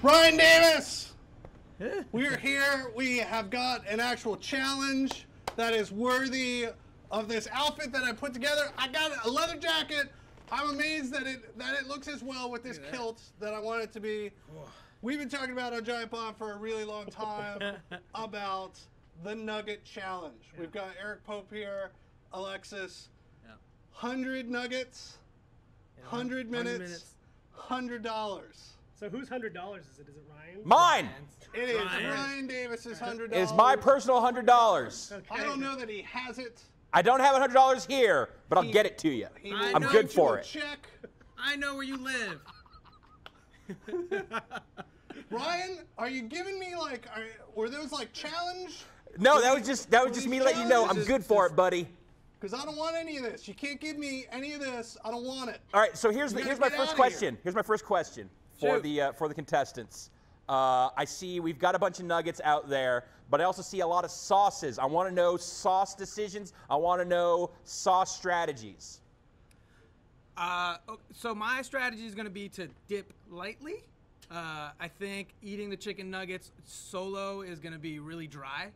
Brian Davis! We're here. We have got an actual challenge that is worthy of this outfit that I put together. I got a leather jacket. I'm amazed that it looks as well with this kilt that I want it to be. We've been talking about on Giant Bomb for a really long time about the Nugget Challenge. We've got Eric Pope here, Alexis. 100 nuggets, 100 minutes, $100. So whose $100 is it? Is it Ryan? Mine! It is Ryan Davis's $100. It's my personal $100. Okay. I don't know that he has it. I don't have $100 here, but I'll get it to you. I'm good for it. Check. I know where you live. Ryan, are you giving me like, were those like challenge? No, that was just me letting you know I'm good for it, buddy. Because I don't want any of this. You can't give me any of this. I don't want it. All right, so here's my first question. Here's my first question for the contestants. I see we've got a bunch of nuggets out there, but I also see a lot of sauces. I want to know sauce decisions. I want to know sauce strategies. So my strategy is going to be to dip lightly. I think eating the chicken nuggets solo is going to be really dry.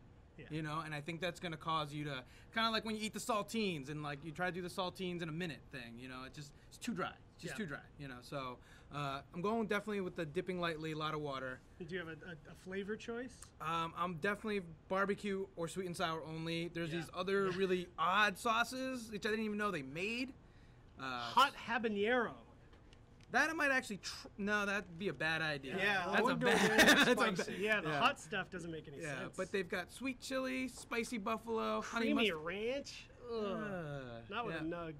You know, and I think that's going to cause you to kind of like when you eat the saltines and like you try to do the saltines in a minute thing, you know, it's too dry. It's just too dry, you know. So I'm going definitely with the dipping lightly, a lot of water. Do you have a flavor choice? I'm definitely barbecue or sweet and sour only. There's these other really odd sauces, which I didn't even know they made. Hot habanero. That I might actually, no, that'd be a bad idea. Yeah, that's a bad. Yeah, the hot stuff doesn't make any sense. But they've got sweet chili, spicy buffalo, creamy honey ranch. Not with a nug.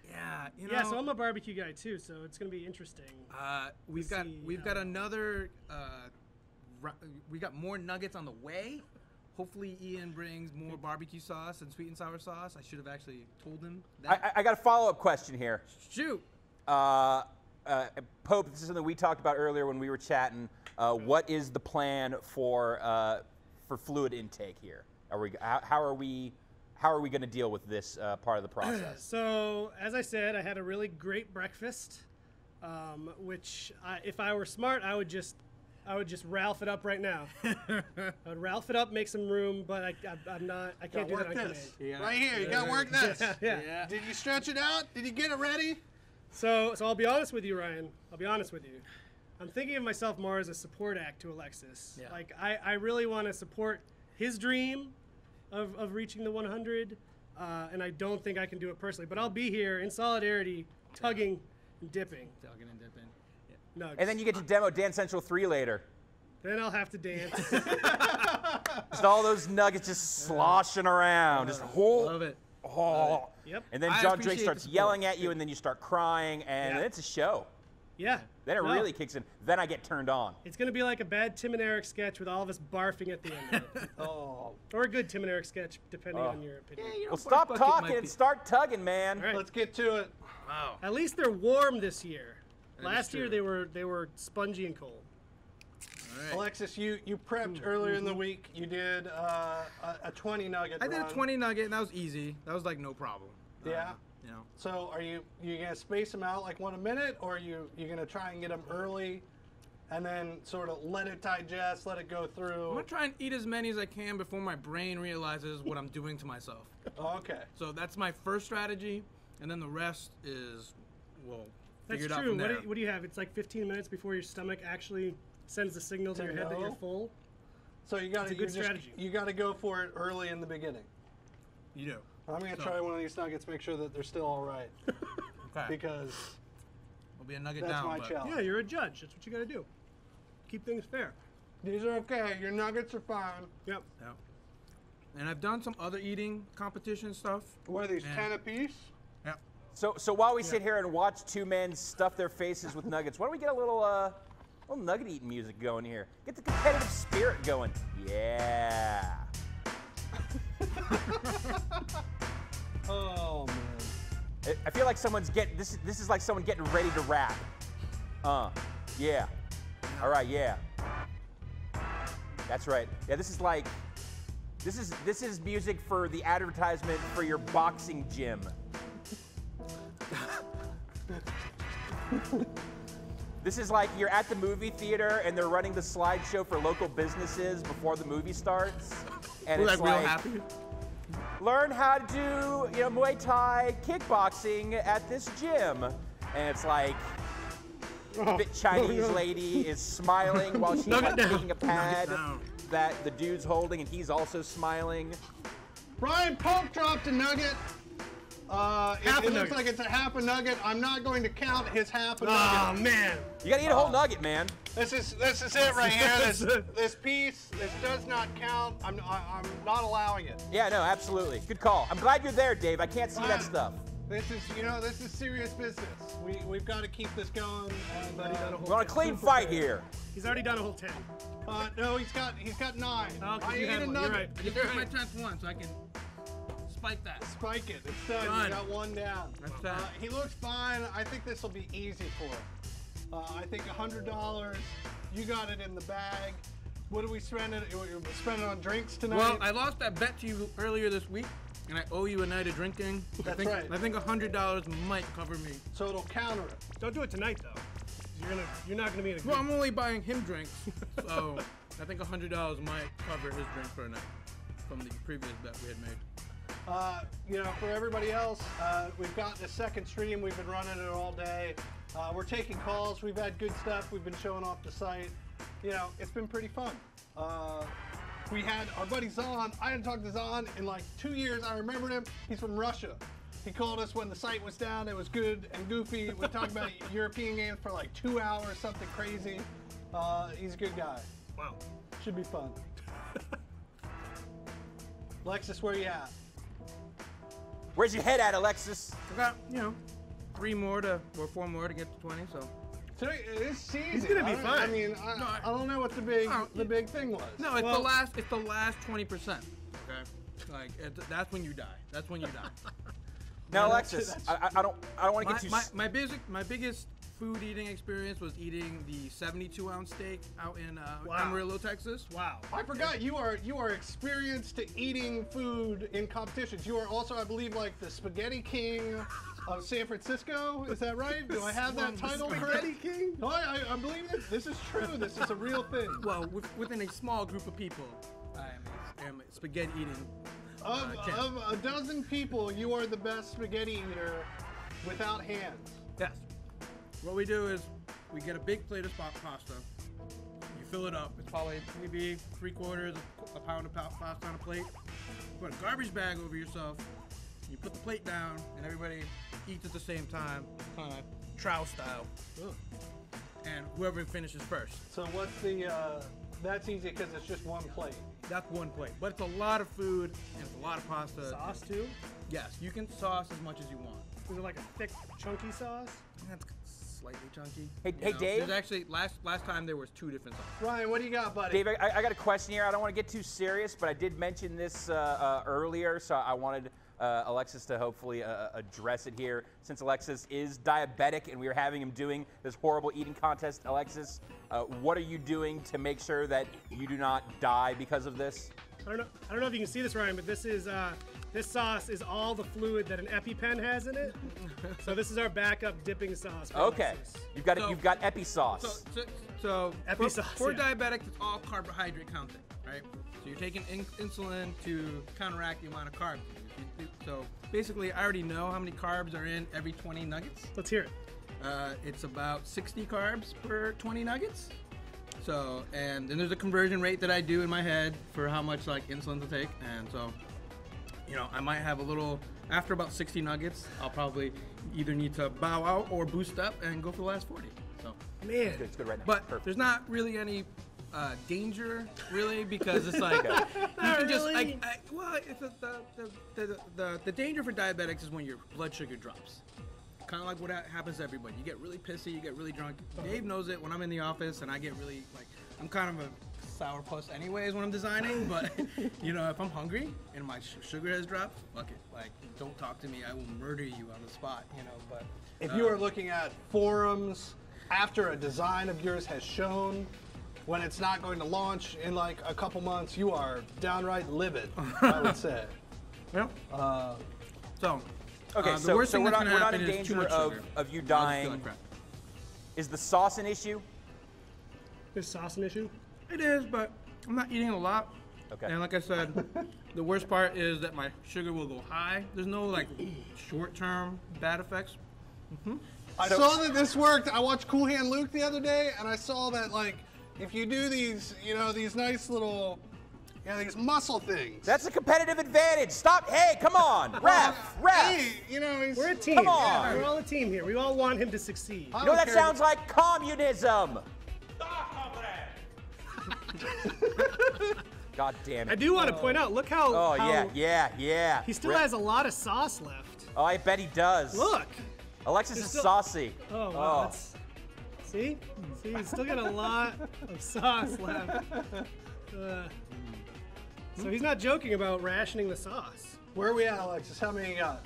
Yeah, you know. Yeah, so I'm a barbecue guy too, so it's gonna be interesting. We've got another. We got more nuggets on the way. Hopefully, Ian brings more barbecue sauce and sweet and sour sauce. I should have actually told him that. I got a follow-up question here. Shoot. Pope, this is something we talked about earlier when we were chatting. What is the plan for fluid intake here? How are we going to deal with this part of the process? So, as I said, I had a really great breakfast, which if I were smart, I would just Ralph it up right now. I would Ralph it up, make some room, but I'm not. I can't do that on command. Right here, you got to work this. Yeah. Did you stretch it out? Did you get it ready? So I'll be honest with you, Ryan. I'll be honest with you. I'm thinking of myself more as a support act to Alexis. Yeah. Like I really want to support his dream of reaching the 100, and I don't think I can do it personally. But I'll be here in solidarity, tugging and dipping. Tugging and dipping. Yeah. Nugs. And then you get to demo Dance Central 3 later. Then I'll have to dance. Just all those nuggets just sloshing around. Just love it. Oh. Yep. And then John Drake starts yelling at you, and then you start crying, and then it's a show. Yeah. Then it really kicks in. Then I get turned on. It's going to be like a bad Tim and Eric sketch with all of us barfing at the end of it. Or a good Tim and Eric sketch, depending on your opinion. Well, stop talking and start tugging, man. All right. Let's get to it. Wow. At least they're warm this year. Last year they were spongy and cold. Right. Alexis, you prepped earlier in the week. You did a 20 nugget I did a 20 nugget, and that was easy. That was like no problem. Yeah. You know. So are you gonna space them out like one a minute, or are you gonna try and get them early, and then sort of let it digest, let it go through? I'm gonna try and eat as many as I can before my brain realizes what I'm doing to myself. Oh, okay. So that's my first strategy, and then the rest is That's figured out true. from there. What do you have? It's like 15 minutes before your stomach actually sends the signal to your head that you're full. So you got good strategy. You got to go for it early in the beginning. You do. I'm gonna try one of these nuggets, make sure that they're still all right. Okay. Because we'll be a nugget that's down. my challenge. Yeah, you're a judge. That's what you got to do. Keep things fair. These are okay. Your nuggets are fine. Yep. Yeah. And I've done some other eating competition stuff. What are these, 10 apiece? Yeah. So while we sit here and watch two men stuff their faces with nuggets, why don't we get a little nugget eating music going here? Get the competitive spirit going. Yeah. Oh man. I feel like someone's getting this is like someone getting ready to rap. Yeah. All right, yeah. That's right. Yeah, this is music for the advertisement for your boxing gym. This is like you're at the movie theater and they're running the slideshow for local businesses before the movie starts. And We're it's like real like, happy. learn how to do, Muay Thai kickboxing at this gym. And it's like, fit Chinese lady is smiling while she's like taking a pad that the dude's holding, and he's also smiling. Brian Pope dropped a nugget. It looks like it's a half a nugget. I'm not going to count his half a nugget. Oh man! You gotta eat a whole nugget, man. This is it right here. This piece, this does not count. I'm not allowing it. Yeah, no, absolutely. Good call. I'm glad you're there, Dave. I can't see that stuff. This is serious business. We've got to keep this going. And, we're on a clean fight here. He's already done a whole 10. No, he's got 9. Okay, I ate a nugget. You're right. You took my 10th one, so I can spike that. Spike it. It's done. You got 1 down. That's that. He looks fine. I think this will be easy for him. I think $100. You got it in the bag. What do we spend it? We're spending on drinks tonight. Well, I lost that bet to you earlier this week, and I owe you a night of drinking. That's right. I think $100 might cover me. So it'll counter it. Don't do it tonight though. You're not gonna be in a good. Well, I'm only buying him drinks, so I think $100 might cover his drink for a night from the previous bet we had made. For everybody else, we've got the second stream. We've been running it all day. We're taking calls. We've had good stuff. We've been showing off the site. It's been pretty fun. We had our buddy Zahn. I hadn't talked to Zahn in like 2 years. I remembered him. He's from Russia. He called us when the site was down. It was good and goofy. We talked about European games for like 2 hours, something crazy. He's a good guy. Wow. Should be fun. Alexis, where you at? Where's your head at, Alexis? I got 4 more to get to 20. So. Today, it's easy. He's gonna be fine. I mean, I don't know what the big thing was. No, it's the last 20%. Okay, like that's when you die. That's when you die. Now, Alexis, I don't want to get too. My biggest food eating experience was eating the 72-ounce steak out in Amarillo, Texas. Wow. I forgot you are experienced to eating food in competitions. You are also, I believe, like the Spaghetti King of San Francisco. Is that right? Do I have that title correct? Spaghetti King? No, I believe it. This is true. This is a real thing. Well, within a small group of people, I am a spaghetti eating. Of a dozen people, you are the best spaghetti eater without hands. Yes. What we do is we get a big plate of pasta. You fill it up. It's probably maybe 3/4 a pound of pasta on a plate. Put a garbage bag over yourself. You put the plate down, and everybody eats at the same time, kind of trow style. Ugh. And whoever finishes first. So what's the? That's easy because it's just one plate. That's one plate, but it's a lot of food and it's a lot of pasta. Sauce too? Yes, you can sauce as much as you want. Is it like a thick, chunky sauce? That's slightly chunky. Hey, Dave. There's actually last time there was 2 different sauces. Ryan, what do you got, buddy? Dave, I got a question here. I don't want to get too serious, but I did mention this earlier, so I wanted Alexis to hopefully address it here. Since Alexis is diabetic and we are having him doing this horrible eating contest, Alexis, what are you doing to make sure that you do not die because of this? I don't know if you can see this, Ryan, but this is this sauce is all the fluid that an EpiPen has in it. So this is our backup dipping sauce. Okay, you've got Epi sauce. So Epi sauce, for yeah. diabetics, it's all carbohydrate content, right? So you're taking insulin to counteract the amount of carbs. So basically, I already know how many carbs are in every 20 nuggets. Let's hear it. It's about 60 carbs per 20 nuggets. So, and then there's a conversion rate that I do in my head for how much like insulin to take. And so, I might have a little, after about 60 nuggets, I'll probably either need to bow out or boost up and go for the last 40. So, Man. It's good right now. but Perfect. there's not really any danger, really, because it's like, you can just, really. the danger for diabetics is when your blood sugar drops. Kind of like what happens to everybody. You get really pissy, you get really drunk. Dave knows it when I'm in the office and I get really, I'm kind of a sourpuss anyways when I'm designing, but, if I'm hungry and my sugar has dropped, fuck it. Don't talk to me. I will murder you on the spot, but. If you are looking at forums after a design of yours has shown, when it's not going to launch in like a couple months, you are downright livid, I would say. Yeah. Okay, the so worst thing we're that's not gonna in happen is too danger much of sugar. you I'll just feel dying. like crap. Is the sauce an issue? Is sauce an issue? It is, but I'm not eating a lot. Okay. And like I said, the worst part is that my sugar will go high. There's no like short-term bad effects. I saw that this worked. I watched Cool Hand Luke the other day, and I saw that like if you do these, these nice little, these muscle things. That's a competitive advantage. Stop. Hey, come on. Ref. Hey, We're a team. Come on. We're all a team here. We all want him to succeed. You know that sounds like communism. God damn it. I do want to point out, look how. Oh, how yeah. He still has a lot of sauce left. Oh, I bet he does. Look. Alexis is still- saucy. Oh, wow. That's, see, he's still got a lot of sauce left. So he's not joking about rationing the sauce. Where are we at, Alexis? How many you got?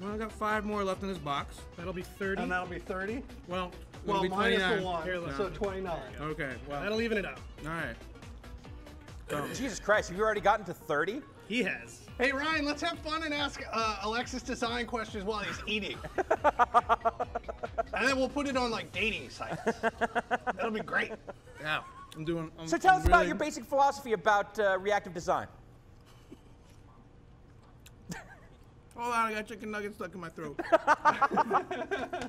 Well, I got 5 more left in this box. That'll be 30. And that'll be 30? Well, Well, it'll be minus 29. the 1, Here, look. so 29. Okay, well, That'll even it out. all right. Jesus Christ, have you already gotten to 30? He has. Hey, Ryan, let's have fun and ask Alexis design questions while he's eating. And then we'll put it on, like, dating sites. That'll be great. Yeah, So tell us about really- your basic philosophy about reactive design. Hold on, I got chicken nuggets stuck in my throat.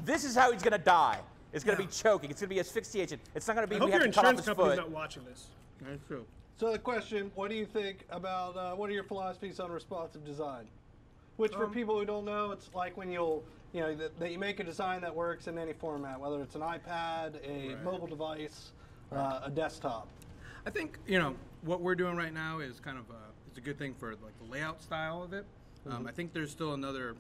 This is how he's going to die. It's going to be choking. It's going to be asphyxiation. It's not going to be I hope we have your to cut off insurance his company's foot. not watching this. That's true. So the question, what do you think about, what are your philosophies on responsive design? Which for people who don't know, it's like when that you make a design that works in any format, whether it's an iPad, a mobile device, a desktop. I think what we're doing right now is kind of it's a good thing for like the layout style of it. I think there's still another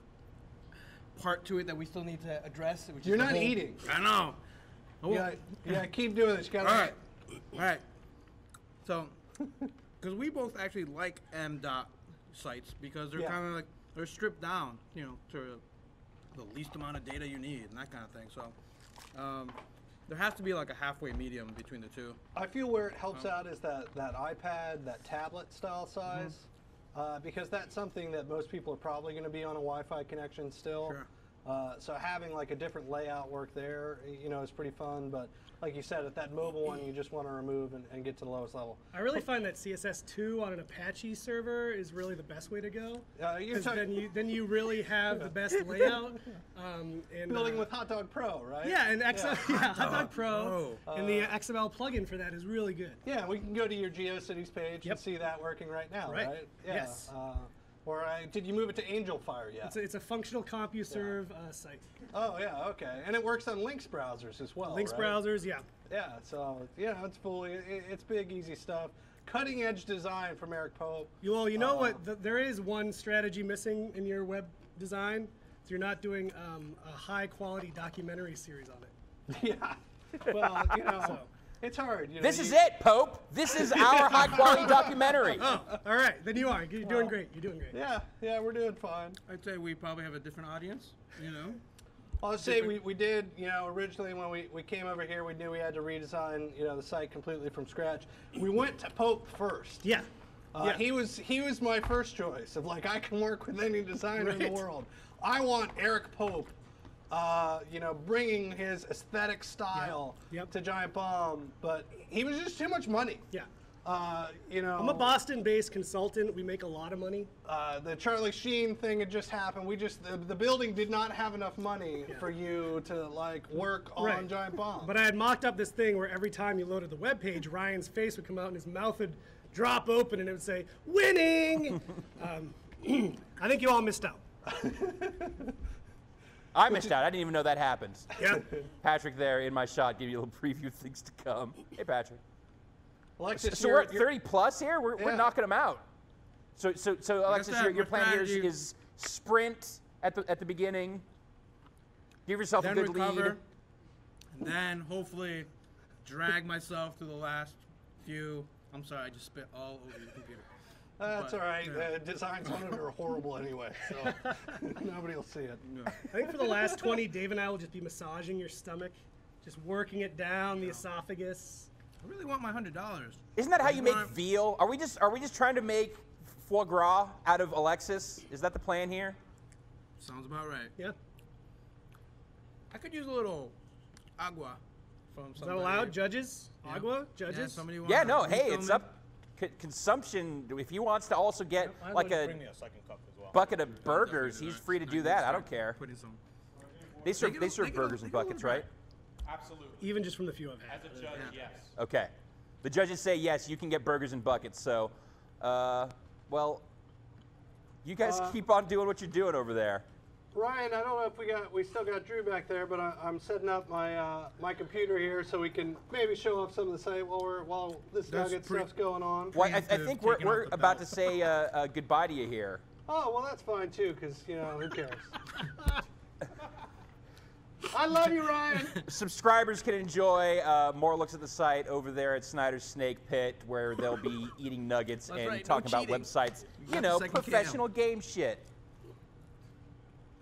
part to it that we still need to address. Which You're is the not whole- eating. I know. Yeah, keep doing this. You gotta. All right. So, because we both actually like M.dot sites because they're kind of like they're stripped down, to the least amount of data you need and that kind of thing. So, there has to be like a halfway medium between the two. I feel where it helps out is that iPad, that tablet style size, because that's something that most people are probably going to be on a Wi-Fi connection still. Sure. So having like a different layout work there, is pretty fun. But like you said, at that mobile one, you just want to remove and get to the lowest level. I really find that CSS2 on an Apache server is really the best way to go. You're 'Cause talking then you really have the best layout. And, building with Hot Dog Pro, right? Yeah, and Hot Dog Pro, and the XML plugin for that is really good. Yeah, we can go to your GeoCities page Yep. and see that working right now, Right. right? Yeah. Yes. Did you move it to AngelFire yet? It's a functional CompuServe site. Oh yeah, okay, and it works on Lynx browsers as well. Links right? browsers, yeah. Yeah, so it's fully it's big, easy stuff. Cutting edge design from Eric Pope. Well, you know what? There is one strategy missing in your web design. So you're not doing a high quality documentary series on it. Yeah. Well, it's hard. This is it, Pope. This is our high-quality documentary. Oh, all right. Then you are. You're doing great. You're doing great. Yeah, we're doing fine. I'd say we probably have a different audience. I'll say we did, originally when we came over here, we knew we had to redesign, the site completely from scratch. We went to Pope first. Yeah. He was my first choice of like I can work with any designer in the world. I want Eric Pope, bringing his aesthetic style to Giant Bomb, but he was just too much money. Yeah. I'm a Boston-based consultant. We make a lot of money. The Charlie Sheen thing had just happened. The building did not have enough money for you to like work on Giant Bomb. But I had mocked up this thing where every time you loaded the web page, Ryan's face would come out and his mouth would drop open and it would say, "Winning." I think you all missed out. I missed out. I didn't even know that happened. Yeah. Patrick there in my shot gave you a little preview of things to come. Hey, Patrick. Alexis, So we're at 30 plus here? We're knocking them out. So Alexis, that, your plan here strategy. is sprint at the beginning. Give yourself Then a good recover, lead. and then hopefully drag myself to the last few. I'm sorry, I just spit all over the computer. That's But, all right. yeah. Designs on it are horrible anyway, so nobody will see it. Yeah. I think for the last 20, Dave and I will just be massaging your stomach, just working it down the esophagus. I really want my $100. Isn't that how you make veal? Are we just trying to make foie gras out of Alexis? Is that the plan here? Sounds about right. Yeah. I could use a little agua from Is that somebody. allowed? Judges? Agua? Judges? Yeah, somebody Yeah, wants no, to hey, film it's it. up. Consumption, if he wants to also get like a Bring me a second cup as well. bucket of burgers, he's free to do that. I don't care. Putting some. They serve Make it burgers in a little buckets, bit. right? Absolutely. Even just from the few I've had. As a judge, yes. Okay. The judges say yes, you can get burgers in buckets. So, well, you guys keep on doing what you're doing over there. Ryan, I don't know if we still got Drew back there, but I'm setting up my computer here so we can maybe show off some of the site while this That's nugget stuff's going on. Well, I think we're taking off the about to belt. say goodbye to you here. Oh, well, that's fine too, because who cares? I love you, Ryan. Subscribers can enjoy more looks at the site over there at Snyder's Snake Pit, where they'll be eating nuggets That's and right, no talking about cheating. websites. got You the know, second professional game shit.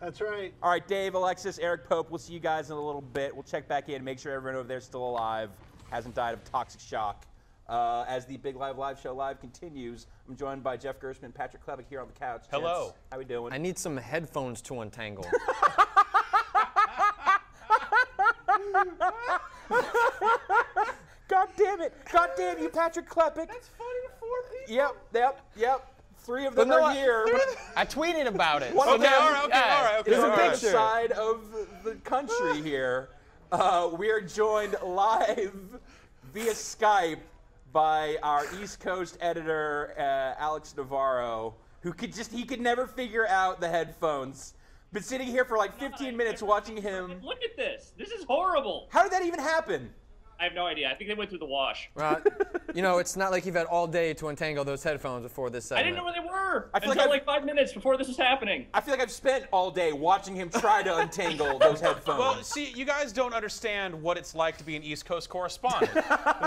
That's right. All right, Dave, Alexis, Eric Pope, we'll see you guys in a little bit. We'll check back in, make sure everyone over there is still alive, hasn't died of toxic shock. As the Big Live Show Live continues, I'm joined by Jeff Gershman, Patrick Klevick here on the couch. Hello. Gents, how we doing? I need some headphones to untangle. God damn it! God damn you, Patrick Klepek! That's funny to 4 people. Yep. 3 of them no, are here. I tweeted about it. One So of them now- all right, okay, yeah, all right, okay, There's is a on the picture. side of the country here. We are joined live via Skype by our East Coast editor, Alex Navarro, who could never figure out the headphones. Been sitting here for like 15 minutes watching him. Look at this. This is horrible. How did that even happen? I have no idea. I think they went through the wash. It's not like you've had all day to untangle those headphones before this I segment. didn't know where they were I feel until like like 5 minutes before this was happening. I feel like I've spent all day watching him try to untangle those headphones. Well, see, you guys don't understand what it's like to be an East Coast correspondent.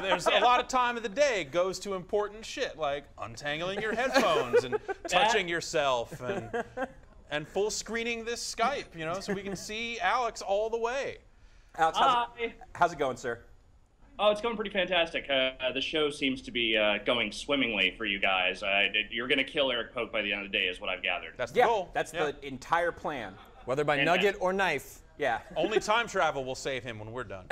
There's a lot of time of the day goes to important shit like untangling your headphones and touching yourself and full screening this Skype, so we can see Alex all the way. Alex, Hi. how's it going, sir? Oh, it's going pretty fantastic. The show seems to be going swimmingly for you guys. You're going to kill Eric Pope by the end of the day is what I've gathered. That's the Yeah, goal. that's Yeah. the entire plan. Whether by nugget or knife. Yeah. Only time travel will save him when we're done.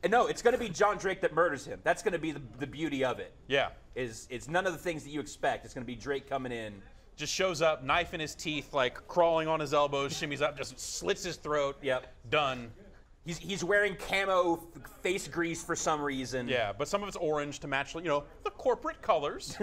And no, it's going to be John Drake that murders him. That's going to be the beauty of it. Yeah. It's none of the things that you expect. It's going to be Drake coming in. Just shows up, knife in his teeth, like crawling on his elbows, shimmies up, just slits his throat. Yep. Done. He's wearing camo face grease for some reason. Yeah, but some of it's orange to match, the corporate colors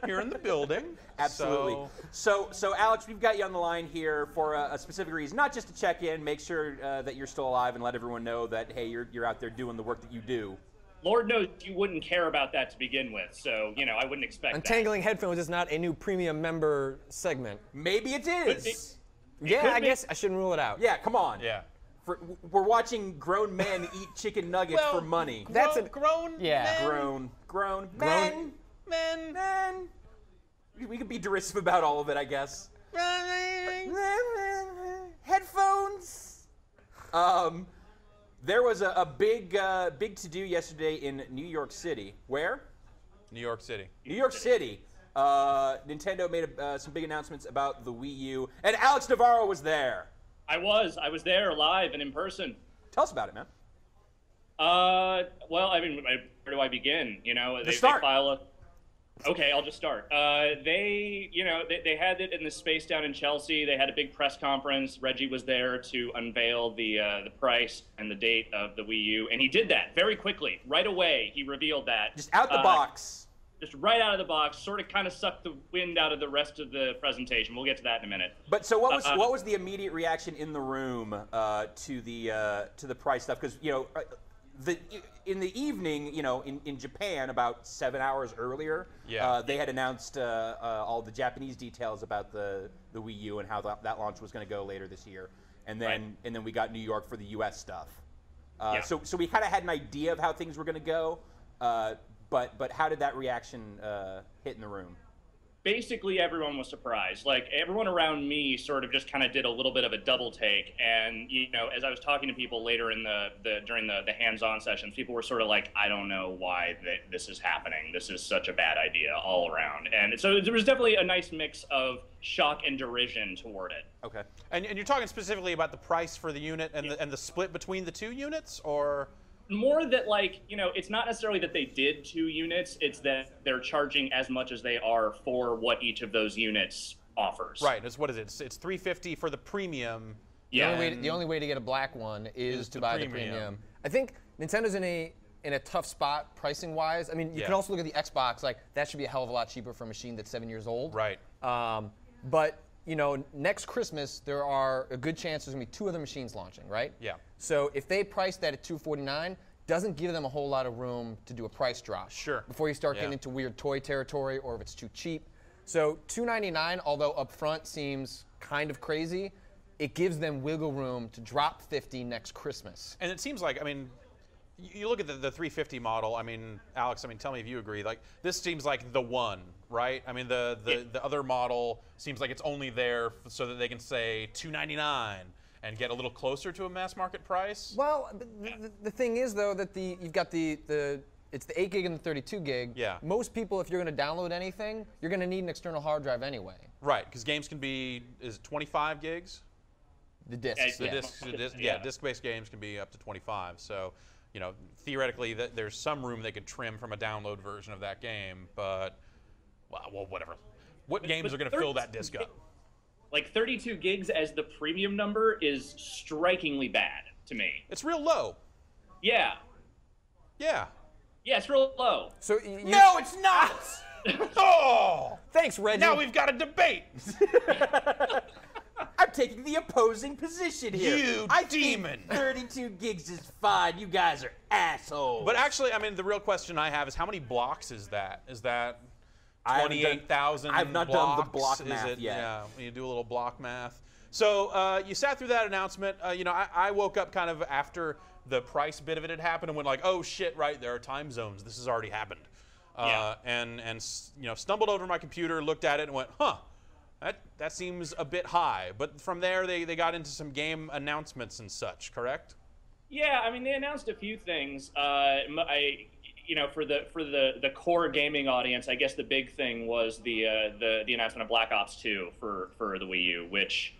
here in the building. Absolutely. So Alex, we've got you on the line here for a specific reason, not just to check in, make sure that you're still alive, and let everyone know that hey, you're out there doing the work that you do. Lord knows you wouldn't care about that to begin with, so, I wouldn't expect Untangling headphones is not a new premium member segment. Maybe it is. Yeah, I be. guess I shouldn't rule it out. Yeah, come on. Yeah. We're watching grown men eat chicken nuggets for money. That's grown Yeah. men. Grown Grown- men. We could be derisive about all of it, I guess. Headphones. There was a big to-do yesterday in New York City. Where? New York City. New York City. Nintendo made some big announcements about the Wii U, and Alex Navarro was there. I was there live and in person. Tell us about it, man. Well, where do I begin? They start. file a. Okay, I'll just start. They had it in the space down in Chelsea. They had a big press conference. Reggie was there to unveil the price and the date of the Wii U, and he did that very quickly. Right away, he revealed that. Just out the box. Just right out of the box, sort of kind of sucked the wind out of the rest of the presentation. We'll get to that in a minute. But so what was the immediate reaction in the room to the price stuff? Because in the evening, in Japan, about 7 hours earlier, they had announced all the Japanese details about the Wii U and how that launch was going to go later this year, and then we got New York for the U.S. stuff. So we kind of had an idea of how things were going to go. But how did that reaction hit in the room? basically everyone was surprised. Like, everyone around me sort of just kind of did a little bit of a double take. And, you know, as I was talking to people later in during the hands-on sessions, people were sort of like, I don't know why this is happening. This is such a bad idea all around. And so there was definitely a nice mix of shock and derision toward it. Okay. And you're talking specifically about the price for the unit and the split between the 2 units, or? More that, like, you know, it's not necessarily that they did 2 units, it's that they're charging as much as they are for what each of those units offers. Right. It's, what is it? It's $350 for the premium. Yeah. The only way to get a black one is to buy the premium. I think Nintendo's in a tough spot pricing wise. I mean, you can also look at the Xbox, like that should be a hell of a lot cheaper for a machine that's 7 years old. Right. But you know, next Christmas there are a good chance there's gonna be 2 other machines launching, right? Yeah. So if they price that at $249, doesn't give them a whole lot of room to do a price drop. Sure. Before you start getting into weird toy territory, or if it's too cheap. So $299, although upfront seems kind of crazy, it gives them wiggle room to drop $50 next Christmas. And it seems like, I mean, you look at the 350 model. I mean, Alex, I mean, tell me if you agree. Like, this seems like the one, right? I mean, the other model seems like it's only there so that they can say $299 and get a little closer to a mass market price. Well, the thing is though that you've got it's the 8 gig and the 32 gig. Yeah. Most people, if you're going to download anything, you're going to need an external hard drive anyway. Right, because games can be, is it 25 gigs? The discs. Disc-based games can be up to 25. So, you know, theoretically, there's some room they could trim from a download version of that game, but, well, whatever. What games are going to fill that disc up? Like 32 gigs as the premium number is strikingly bad to me. It's real low. Yeah. Yeah. Yeah, it's real low. So no, it's not. Oh, thanks, Reggie. Now we've got a debate. I'm taking the opposing position here. You I demon. think 32 gigs is fine. You guys are assholes. But actually, I mean, the real question I have is how many blocks is that? Is that 28,000 I've not done the block math yet. Yeah, you do a little block math. So you sat through that announcement. You know, I woke up kind of after the price bit of it had happened and went like, oh shit, right, there are time zones. This has already happened. And you know, stumbled over my computer, looked at it, and went, huh, that seems a bit high. But from there, they got into some game announcements and such, correct? Yeah, I mean, they announced a few things. You know, for the core gaming audience, I guess the big thing was the announcement of Black Ops 2 for the Wii U, which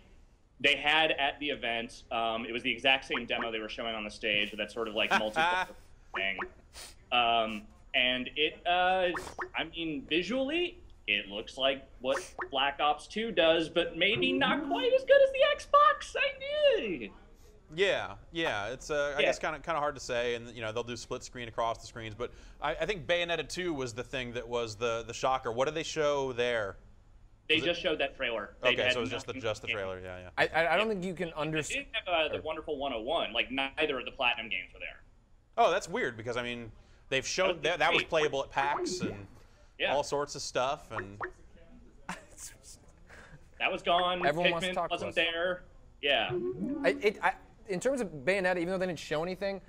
they had at the event. It was the exact same demo they were showing on the stage with that sort of like multiplayer thing. And it, I mean, visually, it looks like what Black Ops 2 does, but maybe not quite as good as the Xbox. Yeah, it's I guess kind of hard to say, and you know they'll do split screen across the screens, but I think Bayonetta 2 was the thing that was the shocker. What did they show there? They just showed that trailer. Okay, so it was just the trailer. Yeah. I don't think you can understand. They didn't have the Wonderful 101. Like neither of the Platinum games were there. Oh, that's weird because I mean they've shown that was playable at PAX and all sorts of stuff, and that was gone. Everyone Pikmin wants to talk wasn't to us. there. Yeah. In terms of Bayonetta, even though they didn't show anything,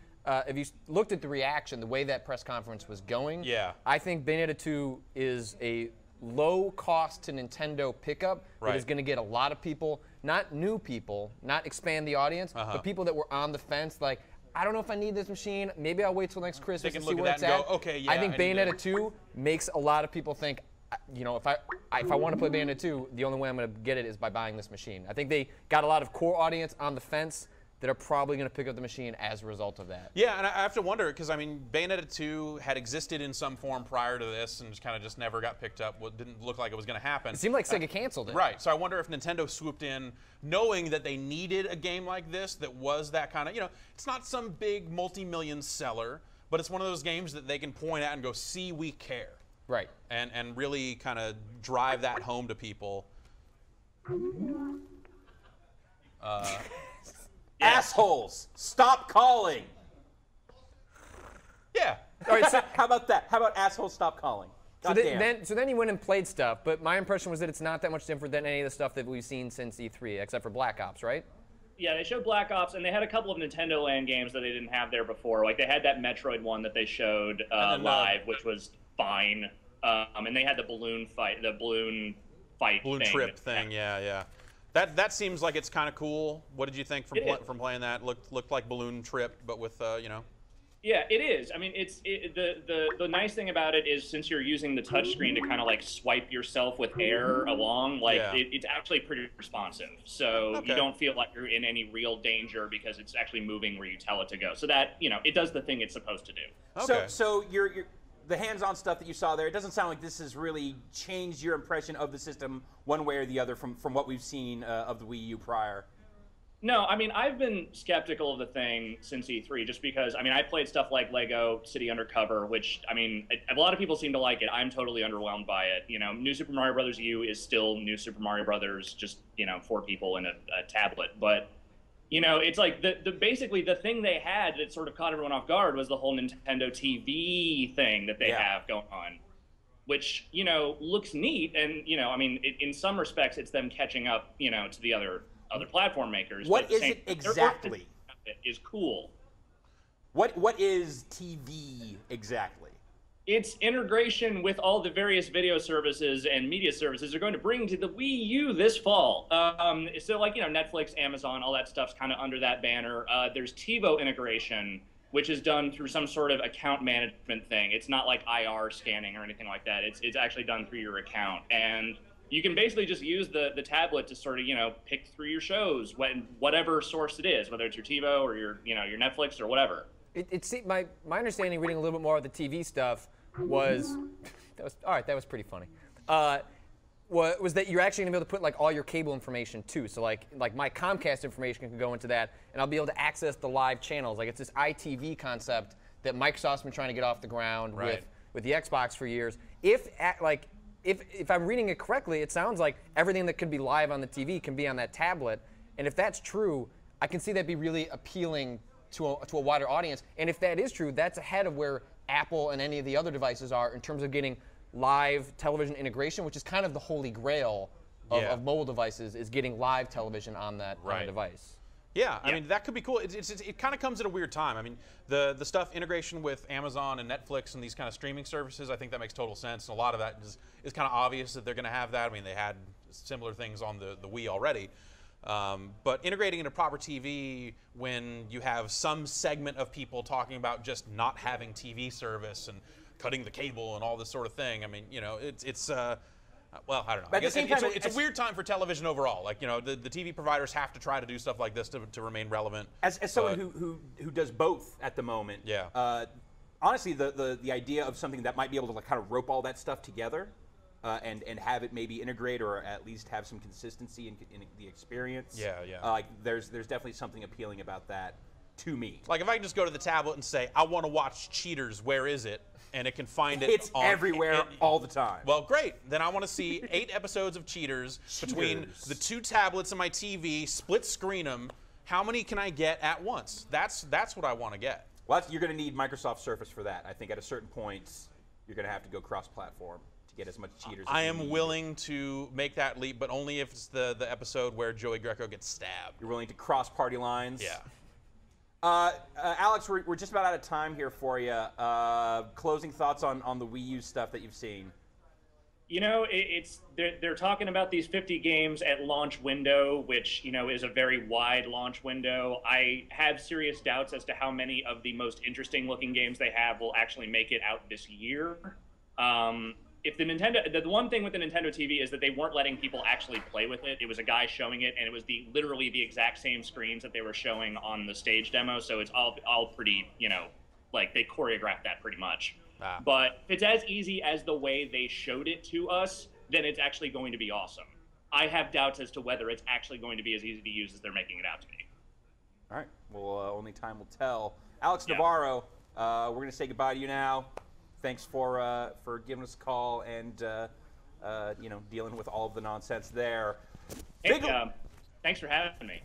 if you looked at the reaction, the way that press conference was going, I think Bayonetta 2 is a low cost to Nintendo pickup that is going to get a lot of people, not new people, not expand the audience, but people that were on the fence, like, I don't know if I need this machine. Maybe I'll wait till next Christmas and see where it's at. Okay, I think Bayonetta 2 makes a lot of people think, you know, if I want to play Bayonetta 2, the only way I'm going to get it is by buying this machine. I think they got a lot of core audience on the fence that are probably going to pick up the machine as a result of that. Yeah, and I have to wonder, because, I mean, Bayonetta 2 had existed in some form prior to this and just never got picked up. Well, didn't look like it was going to happen. It seemed like Sega canceled it. Right, so I wonder if Nintendo swooped in knowing that they needed a game like this that was that kind of, you know, it's not some big multi-million seller, but it's one of those games that they can point at and go, see, we care. Right. And really kind of drive that home to people. Assholes, stop calling. Yeah. All right, so, How about that? How about assholes, stop calling? so then you went and played stuff, but my impression was that it's not that much different than any of the stuff that we've seen since E3, except for Black Ops, right? Yeah, they showed Black Ops, and they had a couple of Nintendo Land games that they didn't have there before. Like, they had that Metroid one that they showed live, which was fine. and they had the balloon fight balloon thing. trip thing. Yeah. That seems like it's kind of cool. What did you think from playing that? Looked like balloon trip, but with you know. Yeah, it is. I mean, the nice thing about it is since you're using the touch screen to kind of like swipe yourself with air along, like it's actually pretty responsive. So you don't feel like you're in any real danger because it's actually moving where you tell it to go. So that, you know, it does the thing it's supposed to do. Okay. So you're the hands-on stuff that you saw there, it doesn't sound like this has really changed your impression of the system one way or the other from what we've seen of the Wii U prior. No, I mean, I've been skeptical of the thing since E3 just because, I mean, I played stuff like Lego City Undercover, which, I mean, a lot of people seem to like it. I'm totally underwhelmed by it. You know, New Super Mario Bros. U is still New Super Mario Bros., just, you know, 4 people in a tablet. But, you know, it's like basically the thing they had that sort of caught everyone off guard was the whole Nintendo TV thing that they have going on, which, you know, looks neat. And, you know, I mean, in some respects, it's them catching up, you know, to the other platform makers. What is it exactly? Is cool. What is TV exactly? It's integration with all the various video services and media services they're going to bring to the Wii U this fall. So like, you know, Netflix, Amazon, all that stuff's kind of under that banner. There's TiVo integration, which is done through some sort of account management thing. It's not like IR scanning or anything like that. It's actually done through your account. And you can basically just use the tablet to sort of, you know, pick through your shows, whatever source it is, whether it's your TiVo or your, you know, your Netflix or whatever. My understanding, reading a little bit more of the TV stuff, was that was pretty funny. Was that you're actually gonna be able to put like all your cable information too. So like my Comcast information can go into that, and I'll be able to access the live channels. Like it's this ITV concept that Microsoft's been trying to get off the ground with the Xbox for years. If I'm reading it correctly, it sounds like everything that could be live on the TV can be on that tablet. And if that's true, I can see that be really appealing to a wider audience. And if that is true, that's ahead of where Apple and any of the other devices are in terms of getting live television integration, which is kind of the holy grail of mobile devices, is getting live television on that device. Yeah, I mean, that could be cool. It kind of comes at a weird time. I mean, the stuff integration with Amazon and Netflix and these kind of streaming services, I think that makes total sense. And a lot of that is kind of obvious that they're going to have that. I mean, they had similar things on the Wii already. But integrating into proper TV when you have some segment of people talking about just not having TV service and cutting the cable and all this sort of thing, I mean, you know, it's well, I don't know. But I guess it's a weird time for television overall. Like, you know, the TV providers have to try to do stuff like this to remain relevant. As someone who does both at the moment, honestly, the idea of something that might be able to like kind of rope all that stuff together and have it maybe integrate or at least have some consistency in the experience. Like there's definitely something appealing about that to me. Like if I can just go to the tablet and say, I want to watch Cheaters, where is it? And it can find it. It's everywhere all the time. Well, great. Then I want to see 8 episodes of Cheaters between the 2 tablets and my TV, split screen them. How many can I get at once? That's what I want to get. Well, you're going to need Microsoft Surface for that. I think at a certain point, you're going to have to go cross-platform to get as much Cheaters as I you am need. willing to make that leap, but only if it's the episode where Joey Greco gets stabbed. You're willing to cross party lines? Yeah. Alex, we're just about out of time here for you. Closing thoughts on the Wii U stuff that you've seen. You know, they're talking about these 50 games at launch window, which, you know, is a very wide launch window. I have serious doubts as to how many of the most interesting looking games they have will actually make it out this year. If the one thing with the Nintendo TV is that they weren't letting people actually play with it. It was a guy showing it, and it was literally the exact same screens that they were showing on the stage demo. So it's all pretty, you know, like they choreographed that pretty much. But if it's as easy as the way they showed it to us, then it's actually going to be awesome. I have doubts as to whether it's actually going to be as easy to use as they're making it out to be. All right. Well, only time will tell. Alex Navarro, we're going to say goodbye to you now. Thanks for giving us a call and you know, dealing with all of the nonsense there. Hey, thanks for having me.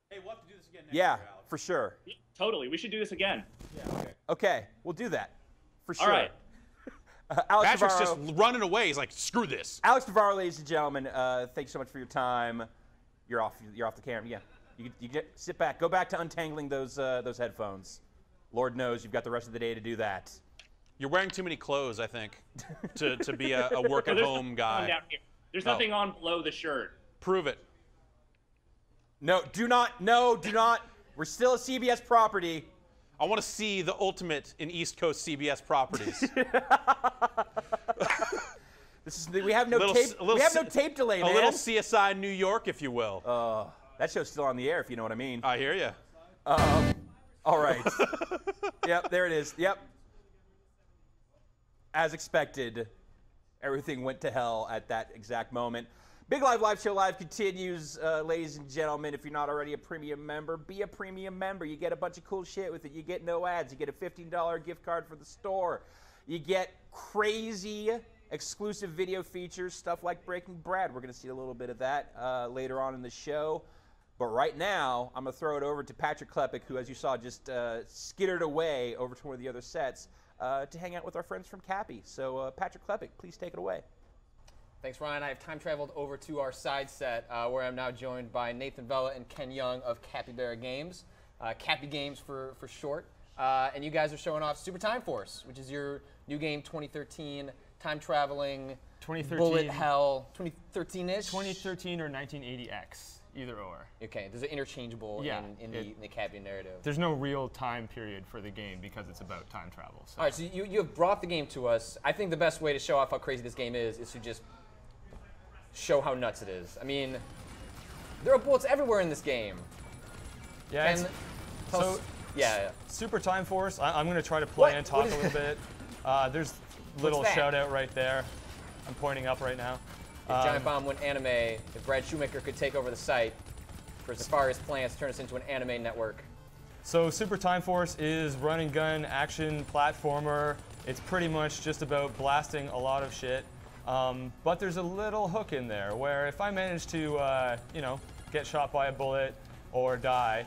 Hey, we'll have to do this again next year, Alex. For sure. Yeah, totally. We should do this again. Yeah, okay. Okay, we'll do that. For sure. All right. Alex Patrick's Navarro, just running away. He's like, screw this. Alex Navarro, ladies and gentlemen, thanks so much for your time. You're off the camera. Yeah. You sit back. Go back to untangling those headphones. Lord knows you've got the rest of the day to do that. You're wearing too many clothes, I think, to be a work-at-home guy. Down here. There's nothing on below the shirt. Prove it. No, do not. No, do not. We're still a CBS property. I want to see the ultimate in East Coast CBS properties. We have no tape. We have no tape delay, man. A little CSI New York, if you will. That show's still on the air, if you know what I mean. I hear you. All right. Yep, there it is. Yep. As expected, everything went to hell at that exact moment. Big Live Show Live continues, ladies and gentlemen. If you're not already a premium member, be a premium member. You get a bunch of cool shit with it. You get no ads. You get a $15 gift card for the store. You get crazy exclusive video features, stuff like Breaking Brad. We're going to see a little bit of that later on in the show. But right now, I'm going to throw it over to Patrick Klepek, who, as you saw, just skittered away over to one of the other sets to hang out with our friends from Cappy. So, Patrick Klepek, please take it away. Thanks, Ryan. I have time traveled over to our side set, where I'm now joined by Nathan Vella and Ken Young of Capybara Games, Cappy Games for short. And you guys are showing off Super Time Force, which is your new game, 2013, time-traveling, bullet hell, 2013-ish? 2013 or 1980X, either or. Okay, there's an interchangeable in the Cappy narrative. There's no real time period for the game because it's about time travel. So. All right, so you have brought the game to us. I think the best way to show off how crazy this game is to just show how nuts it is. I mean, there are bullets everywhere in this game. Yeah. Super Time Force. I'm going to try to play and talk a little bit. There's a little shout out right there. I'm pointing up right now. If Giant Bomb went anime, if Brad Shoemaker could take over the site for Safari's plans to turn us into an anime network. So Super Time Force is run and gun action platformer. It's pretty much just about blasting a lot of shit. But there's a little hook in there where if I manage to, get shot by a bullet or die,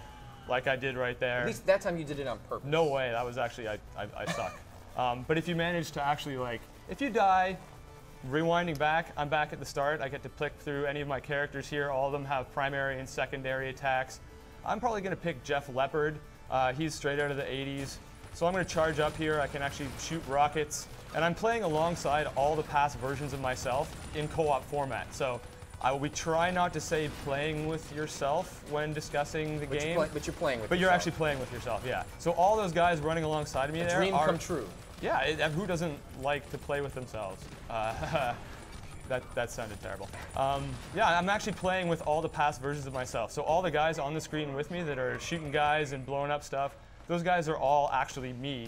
like I did right there. At least that time you did it on purpose. No way. That was actually, I suck. But if you manage to actually, if you die, rewinding back, I'm back at the start. I get to pick through any of my characters here. All of them have primary and secondary attacks. I'm probably going to pick Jeff Leopard. He's straight out of the 80s. So I'm going to charge up here. I can actually shoot rockets. And I'm playing alongside all the past versions of myself in co-op format. So we try not to say playing with yourself when discussing the game. But you're playing with yourself. But you're actually playing with yourself, yeah. So all those guys running alongside me there dream come true. Yeah, who doesn't like to play with themselves? That sounded terrible. Yeah, I'm actually playing with all the past versions of myself. So all the guys on the screen with me that are shooting guys and blowing up stuff, those guys are all actually me,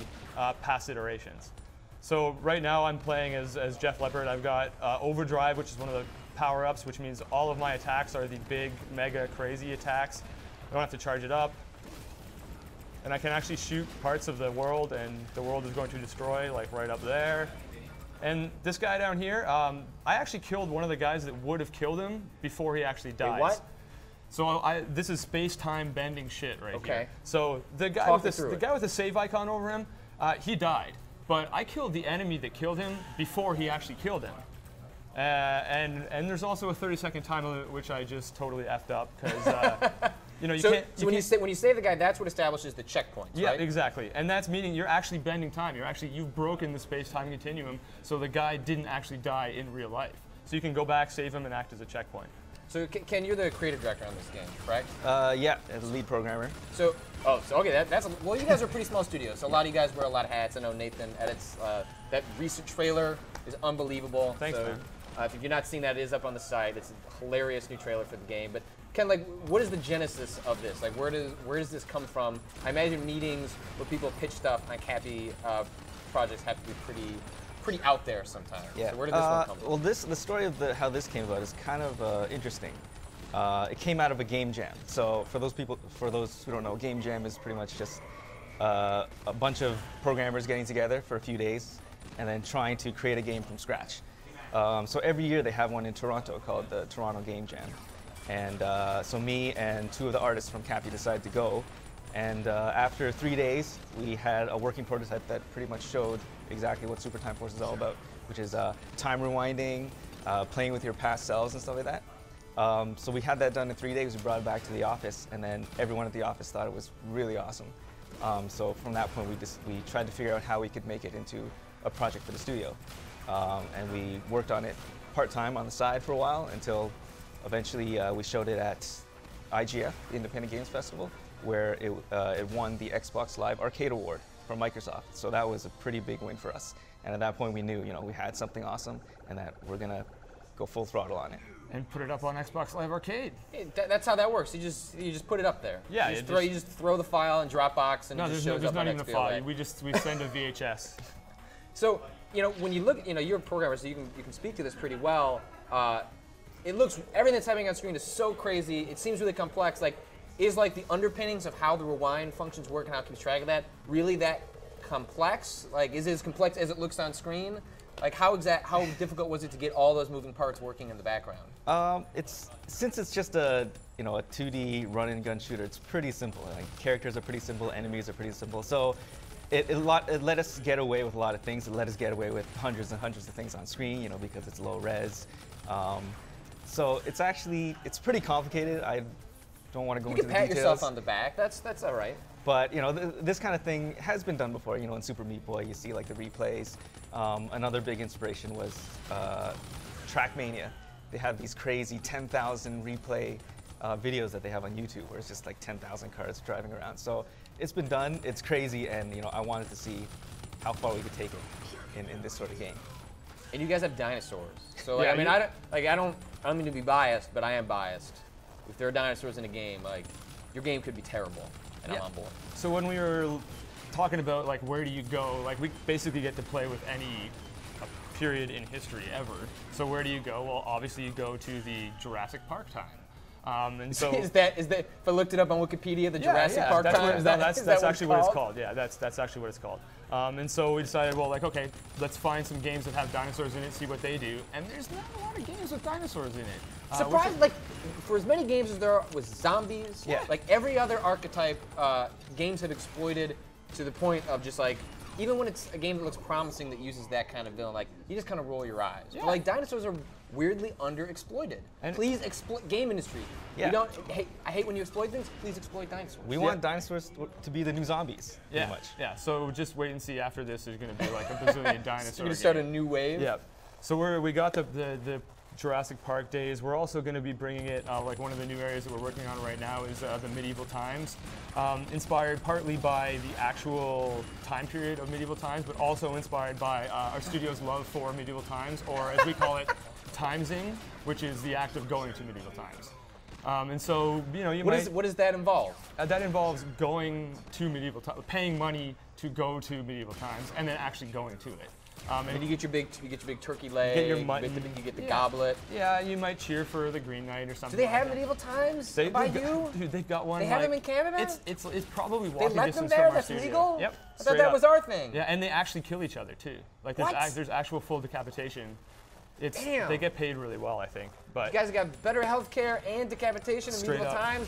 past iterations. So right now I'm playing as Jeff Leopard. I've got Overdrive, which is one of the power-ups, which means all of my attacks are the big, mega, crazy attacks. I don't have to charge it up. And I can actually shoot parts of the world, and the world is going to destroy, like right up there. And this guy down here, I actually killed one of the guys that would have killed him before he actually dies. Wait, what? So this is space-time bending shit right here. Okay. So the guy with the save icon over him, he died. But I killed the enemy that killed him before he actually killed him. And there's also a 30-second time limit, which I just totally effed up because when you save the guy, that's what establishes the checkpoint. Yeah, right? exactly. And that's meaning you're actually bending time. You've broken the space-time continuum, so the guy didn't actually die in real life. So you can go back, save him, and act as a checkpoint. So Ken, you're the creative director on this game, correct? Yeah, as lead programmer. Okay, well, you guys are a pretty small studio, so a lot of you guys wear a lot of hats. I know Nathan edits. That recent trailer is unbelievable. Thanks, man. If you've not seen that, it is up on the site. It's a hilarious new trailer for the game. But Ken, what is the genesis of this? Where does this come from? I imagine meetings where people pitch stuff on Cappy projects have to be pretty out there sometimes. Yeah. So where did this one come from? Well, the story of how this came about is kind of interesting. It came out of a game jam. So for those who don't know, game jam is pretty much just a bunch of programmers getting together for a few days and then trying to create a game from scratch. So every year they have one in Toronto called the Toronto Game Jam. And so me and two of the artists from Cappy decided to go. And after 3 days, we had a working prototype that pretty much showed exactly what Super Time Force is all about, which is time rewinding, playing with your past selves and stuff like that. So we had that done in 3 days. We brought it back to the office, and then everyone at the office thought it was really awesome. So from that point, we tried to figure out how we could make it into a project for the studio. And we worked on it part-time on the side for a while until eventually we showed it at IGF, the Independent Games Festival, where it won the Xbox Live Arcade Award from Microsoft. So that was a pretty big win for us. And at that point, we knew, we had something awesome and that we're gonna go full throttle on it. And put it up on Xbox Live Arcade. That's how that works. You just put it up there. Yeah, you just throw the file in Dropbox and no, it just there's shows up not on even a XBLA. file. We send a VHS. So when you look, you're a programmer, so you can speak to this pretty well. It looks, everything that's happening on screen is so crazy. It seems really complex. Is the underpinnings of how the rewind functions work and how it keeps track of that really that complex? Is it as complex as it looks on screen? How difficult was it to get all those moving parts working in the background? Since it's just a 2D run and gun shooter, it's pretty simple. Characters are pretty simple, enemies are pretty simple. So it let us get away with a lot of things. It let us get away with hundreds and hundreds of things on screen, because it's low res. So it's pretty complicated. I don't want to go into the details. You can pat yourself on the back. That's all right. But this kind of thing has been done before. In Super Meat Boy, you see the replays. Another big inspiration was Trackmania. They have these crazy 10,000 replay videos that they have on YouTube, where it's just 10,000 cars driving around. So it's been done. It's crazy, and I wanted to see how far we could take it in this sort of game. And you guys have dinosaurs. So yeah, I don't mean to be biased, but I am biased. If there are dinosaurs in a game, your game could be terrible, and I'm on board. So when we were talking about where do you go, we basically get to play with any period in history ever. So where do you go? Well, obviously you go to the Jurassic Park time. And so is that if I looked it up on Wikipedia, the Jurassic Park time? That's actually what it's called. Yeah, that's actually what it's called. And so we decided, well, okay, let's find some games that have dinosaurs in it, see what they do. And there's not a lot of games with dinosaurs in it. Surprised, for as many games as there are with zombies, every other archetype, games have exploited to the point of just even when it's a game that looks promising that uses that kind of villain, you just kind of roll your eyes. Yeah. But dinosaurs are weirdly underexploited. And please exploit game industry. Yeah. I hate when you exploit things. Please exploit dinosaurs. We want dinosaurs to be the new zombies. Yeah. Pretty much. Yeah. So just wait and see. After this, there's going to be a bazillion dinosaurs. You're going to start a new wave. Yeah. So we got the Jurassic Park days. We're also going to be bringing it, one of the new areas that we're working on right now is the medieval times, inspired partly by the actual time period of medieval times, but also inspired by our studio's love for medieval times, or as we call it, timesing, which is the act of going to medieval times. And so, what does that involve? That involves going to medieval times, paying money to go to medieval times, and then actually going to it. And you get your big turkey leg. You get your mutton. You get the goblet. Yeah, you might cheer for the Green Knight or something. Do they have medieval times by you? Dude, they've got one. They have them in Canada. It's probably walking distance from our studio. That's legal. Yep. I thought that was our thing. Yeah, and they actually kill each other too. There's actual full decapitation. Damn. They get paid really well, I think. But you guys got better health care and decapitation in medieval times.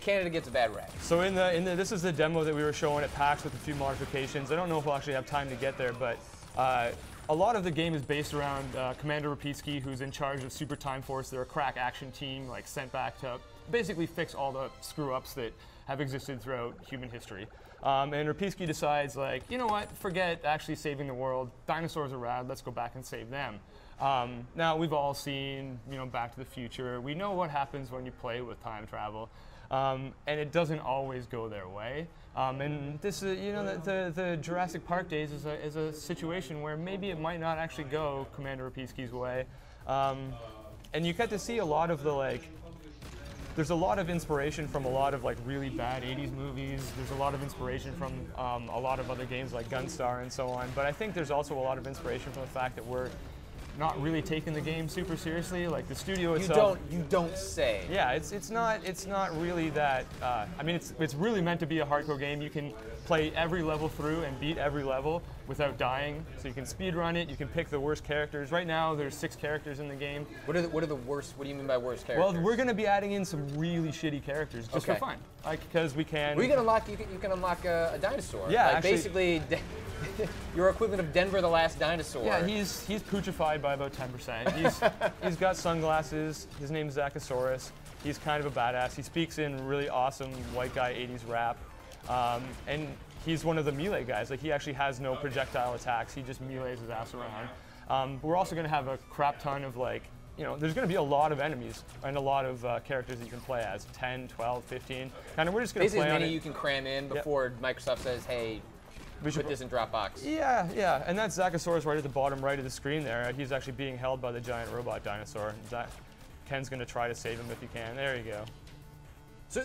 Canada gets a bad rap. So this is the demo that we were showing at PAX with a few modifications. I don't know if we'll actually have time to get there, but a lot of the game is based around Commander Rapitsky, who's in charge of Super Time Force. They're a crack action team, sent back to basically fix all the screw-ups that have existed throughout human history. And Rapitsky decides, you know what? Forget actually saving the world. Dinosaurs are rad. Let's go back and save them. Now we've all seen, Back to the Future. We know what happens when you play with time travel. And it doesn't always go their way. And this is, the Jurassic Park days is a situation where maybe it might not actually go Commander Rapitsky's way. And you get to see a lot of there's a lot of inspiration from a lot of really bad 80s movies. There's a lot of inspiration from a lot of other games like Gunstar and so on. But I think there's also a lot of inspiration from the fact that we're not really taking the game super seriously. The studio itself. You don't say. Yeah, it's not really that. It's really meant to be a hardcore game. You can play every level through and beat every level without dying. So you can speed run it. You can pick the worst characters. Right now, there's 6 characters in the game. What are the worst? What do you mean by worst characters? Well, we're going to be adding in some really shitty characters just for fun, because we can. Well, you can unlock a dinosaur. Yeah, actually, basically. Your equivalent of Denver the Last Dinosaur. Yeah, he's putrefied by about 10%. He's got sunglasses. His name's Zachosaurus. He's kind of a badass. He speaks in really awesome white guy 80s rap. And he's one of the melee guys. Like, he actually has no projectile attacks. He just melees his ass around. We're also going to have a crap ton of, like, you know, there's going to be a lot of enemies and a lot of characters that you can play as, 10, 12, 15. Kind of, we're just going to play basically on as many it. you can cram in before Microsoft says, hey, put this in Dropbox. Yeah, and that Zachosaurus right at the bottom right of the screen there, he's actually being held by the giant robot dinosaur. Ken's going to try to save him if he can. There you go. So,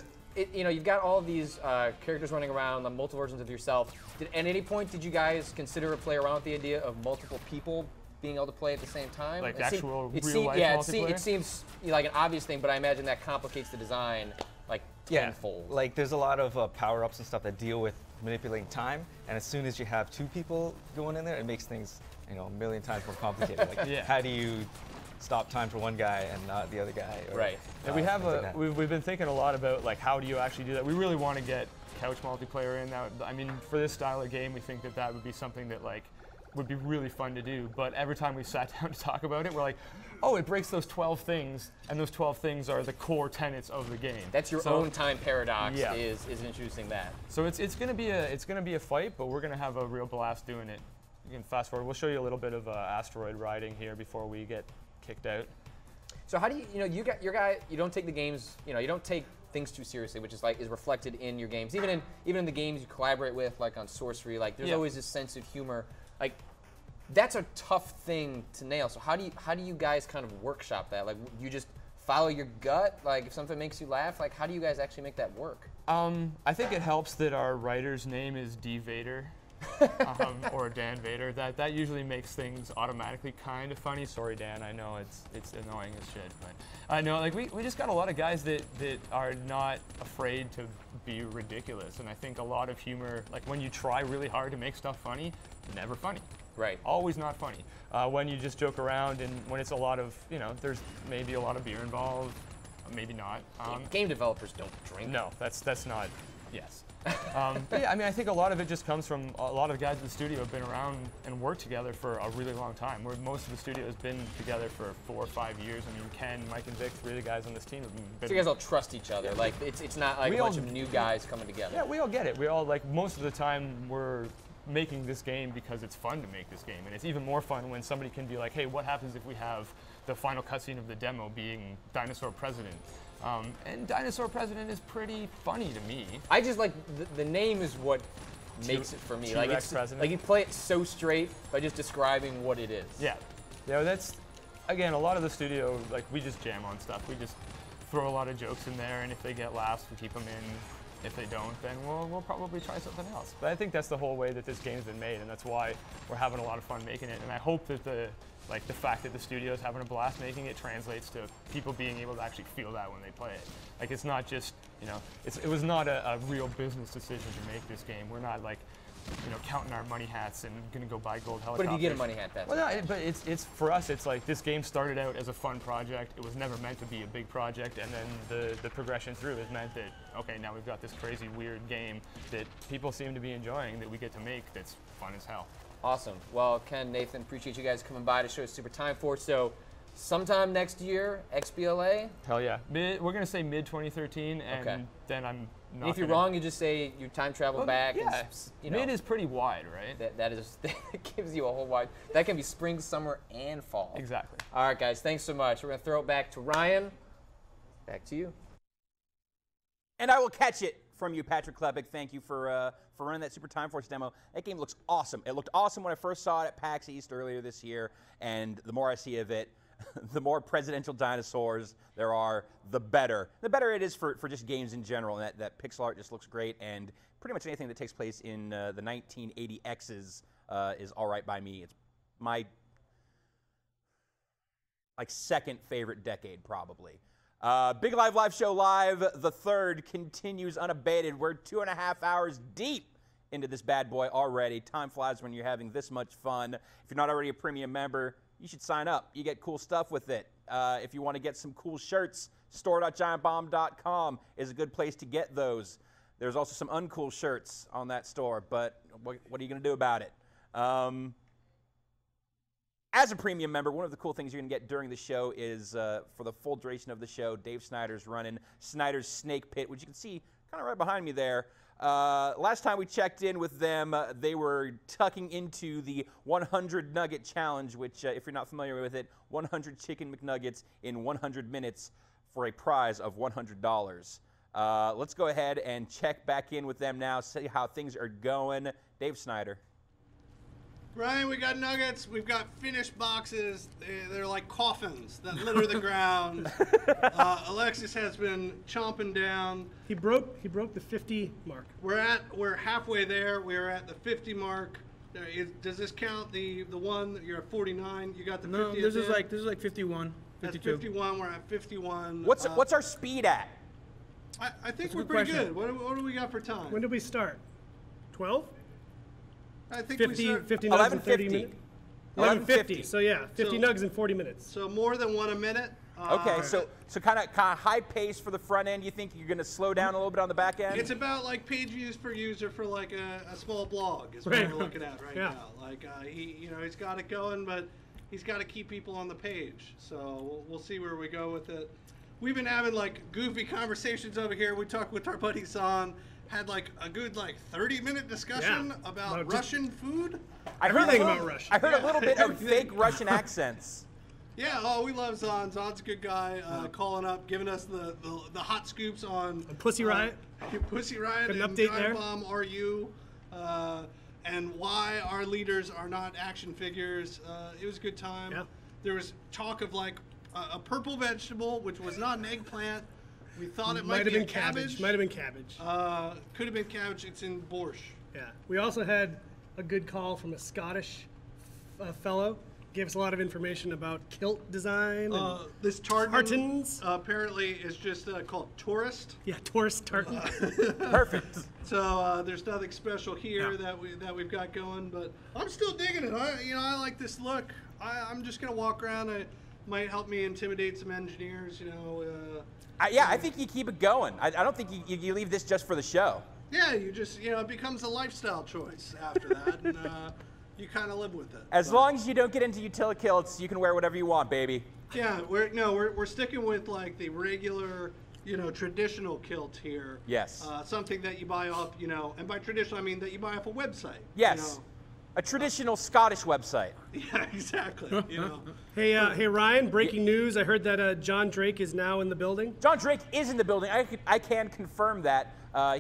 you know, you've got all of these characters running around, the multiple versions of yourself. At any point, did you guys consider or play around with the idea of multiple people being able to play at the same time? Like actual real-life multiplayer? It seems like an obvious thing, but I imagine that complicates the design like tenfold. Like there's a lot of power-ups and stuff that deal with manipulating time, and as soon as you have 2 people going in there, it makes things, you know, a million times more complicated. Like, how do you stop time for one guy and not the other guy? Or, right. And we have we've been thinking a lot about, like, how do you actually do that? We really want to get couch multiplayer in. That, I mean, for this style of game, we think that that would be something that, like, would be really fun to do. But every time we sat down to talk about it, we're like, oh, it breaks those 12 things, and those 12 things are the core tenets of the game. That's your own time paradox. Is introducing that. So it's gonna be a fight, but we're gonna have a real blast doing it. You can fast forward. We'll show you a little bit of asteroid riding here before we get kicked out. So how do you got your guy? You don't take the games. You don't take things too seriously, which is reflected in your games. Even in the games you collaborate with, like on Sorcery, like there's always this sense of humor. Like, that's a tough thing to nail. So how do you guys kind of workshop that? Like, you just follow your gut? Like, if something makes you laugh, like, how do you guys actually make that work? I think it helps that our writer's name is D. Vader, or Dan Vader. That usually makes things automatically kind of funny. Sorry, Dan. I know it's annoying as shit, but I know, like, we just got a lot of guys that are not afraid to be ridiculous, and I think a lot of humor, like when you try really hard to make stuff funny, never funny. Right. Always not funny. When you just joke around and when it's a lot of, there's maybe a lot of beer involved, maybe not. Game developers don't drink. No, that's not, yes. But yeah, I mean, I think a lot of it just comes from a lot of the guys in the studio have been around and worked together for a really long time. Where most of the studio has been together for 4 or 5 years. I mean, Ken, Mike, and Vic, 3 of the guys on this team have been. So you guys all trust each other. Like, it's not like a bunch of new guys coming together. Yeah, we all get it. We all, like, most of the time we're making this game because it's fun to make this game, and it's even more fun when somebody can be like, hey, what happens if we have the final cutscene of the demo being Dinosaur President? And Dinosaur President is pretty funny to me. I just like the name is what makes it for me. Like, it's like you play it so straight by just describing what it is. Yeah, that's again a lot of the studio, like, we just jam on stuff. We just throw a lot of jokes in there, and if they get laughs, we keep them in. If they don't, then we'll probably try something else. But I think that's the whole way that this game's been made, and that's why we're having a lot of fun making it. And I hope that the fact that the studio's having a blast making it translates to people being able to actually feel that when they play it. Like, it's not just, it was not a real business decision to make this game. We're not like, counting our money hats and gonna go buy gold helicopters. But if you get a money hat, that's well, no, but it's for us. It's like this game started out as a fun project. It was never meant to be a big project, and then the progression through has meant that okay, now we've got this crazy weird game that people seem to be enjoying that we get to make. That's fun as hell. Awesome. Well, Ken, Nathan, appreciate you guys coming by to show us Super Time Force. So, sometime next year, XBLA. Hell yeah. We're gonna say mid 2013, and then I'm. And if you're wrong, you just say you time travel back. Yeah, and, mid is pretty wide, right? That gives you a whole wide. That can be spring, summer, and fall. Exactly. All right, guys. Thanks so much. We're gonna throw it back to Ryan. Back to you. And I will catch it from you, Patrick Klepek. Thank you for running that Super Time Force demo. That game looks awesome. It looked awesome when I first saw it at PAX East earlier this year, and the more I see of it, the more presidential dinosaurs there are, the better. The better it is for just games in general. And that pixel art just looks great, and pretty much anything that takes place in the 1980Xs is all right by me. It's my second favorite decade, probably. Big Live Show Live, the third, continues unabated. We're 2.5 hours deep into this bad boy already. Time flies when you're having this much fun. If you're not already a premium member, you should sign up. You get cool stuff with it. If you want to get some cool shirts, store.giantbomb.com is a good place to get those. There's also some uncool shirts on that store, but what are you going to do about it? As a premium member, one of the cool things you're going to get during the show is, for the full duration of the show, Dave Snyder's running Snyder's Snake Pit, which you can see kind of right behind me there. Last time we checked in with them, they were tucking into the 100 Nugget Challenge, which, if you're not familiar with it, 100 Chicken McNuggets in 100 minutes for a prize of $100. Let's go ahead and check back in with them now, see how things are going. Dave Snyder. Ryan, we got nuggets. We've got finished boxes. They're like coffins that litter the ground. Alexis has been chomping down. He broke the 50 mark. We're halfway there. We're at the 50 mark. Does this count the one you're at 49? You got the 50. No, this is like 51. 52. That's 51. We're at 51. What's our speed at? I think we're pretty good. What do we got for time? When did we start? 12? I think 50 we nugs in 30 minutes. 11:50. So yeah, 50 nugs in 40 minutes. So more than one a minute. Okay, so kind of high pace for the front end. You think you're going to slow down a little bit on the back end? It's about like page views per user for like a small blog is what we're looking at right now. Like he's got it going, but he's got to keep people on the page. So we'll see where we go with it. We've been having like goofy conversations over here. We talked with our buddy Zahn. Had like a good 30-minute discussion about Russian food. I heard about Russia. I heard a little bit of fake Russian accents. Yeah, we love Zahn. Zahn's a good guy, calling up, giving us the hot scoops on Pussy Riot. Pussy Riot an and update Giant there. Bomb RU, and why our leaders are not action figures. It was a good time. Yeah. There was talk of like a purple vegetable, which was not an eggplant. We thought it might have been cabbage. Might have been cabbage. Could have been cabbage. It's in borscht. Yeah. We also had a good call from a Scottish fellow. Gave us a lot of information about kilt design. This tartans apparently is just called tourist. Yeah, tourist tartan. Perfect. So there's nothing special here that we've got going, but I'm still digging it. I like this look. I'm just gonna walk around. It might help me intimidate some engineers. I think you keep it going. I don't think you leave this just for the show. Yeah, you just it becomes a lifestyle choice after that, and you kind of live with it. As long as you don't get into utility kilts, you can wear whatever you want, baby. Yeah, we're sticking with like the regular, traditional kilt here. Yes. Something that you buy off, and by traditional I mean that you buy off a website. Yes. A traditional Scottish website. Yeah, exactly. Hey, Ryan, breaking news. I heard that John Drake is now in the building. John Drake is in the building. I can confirm that.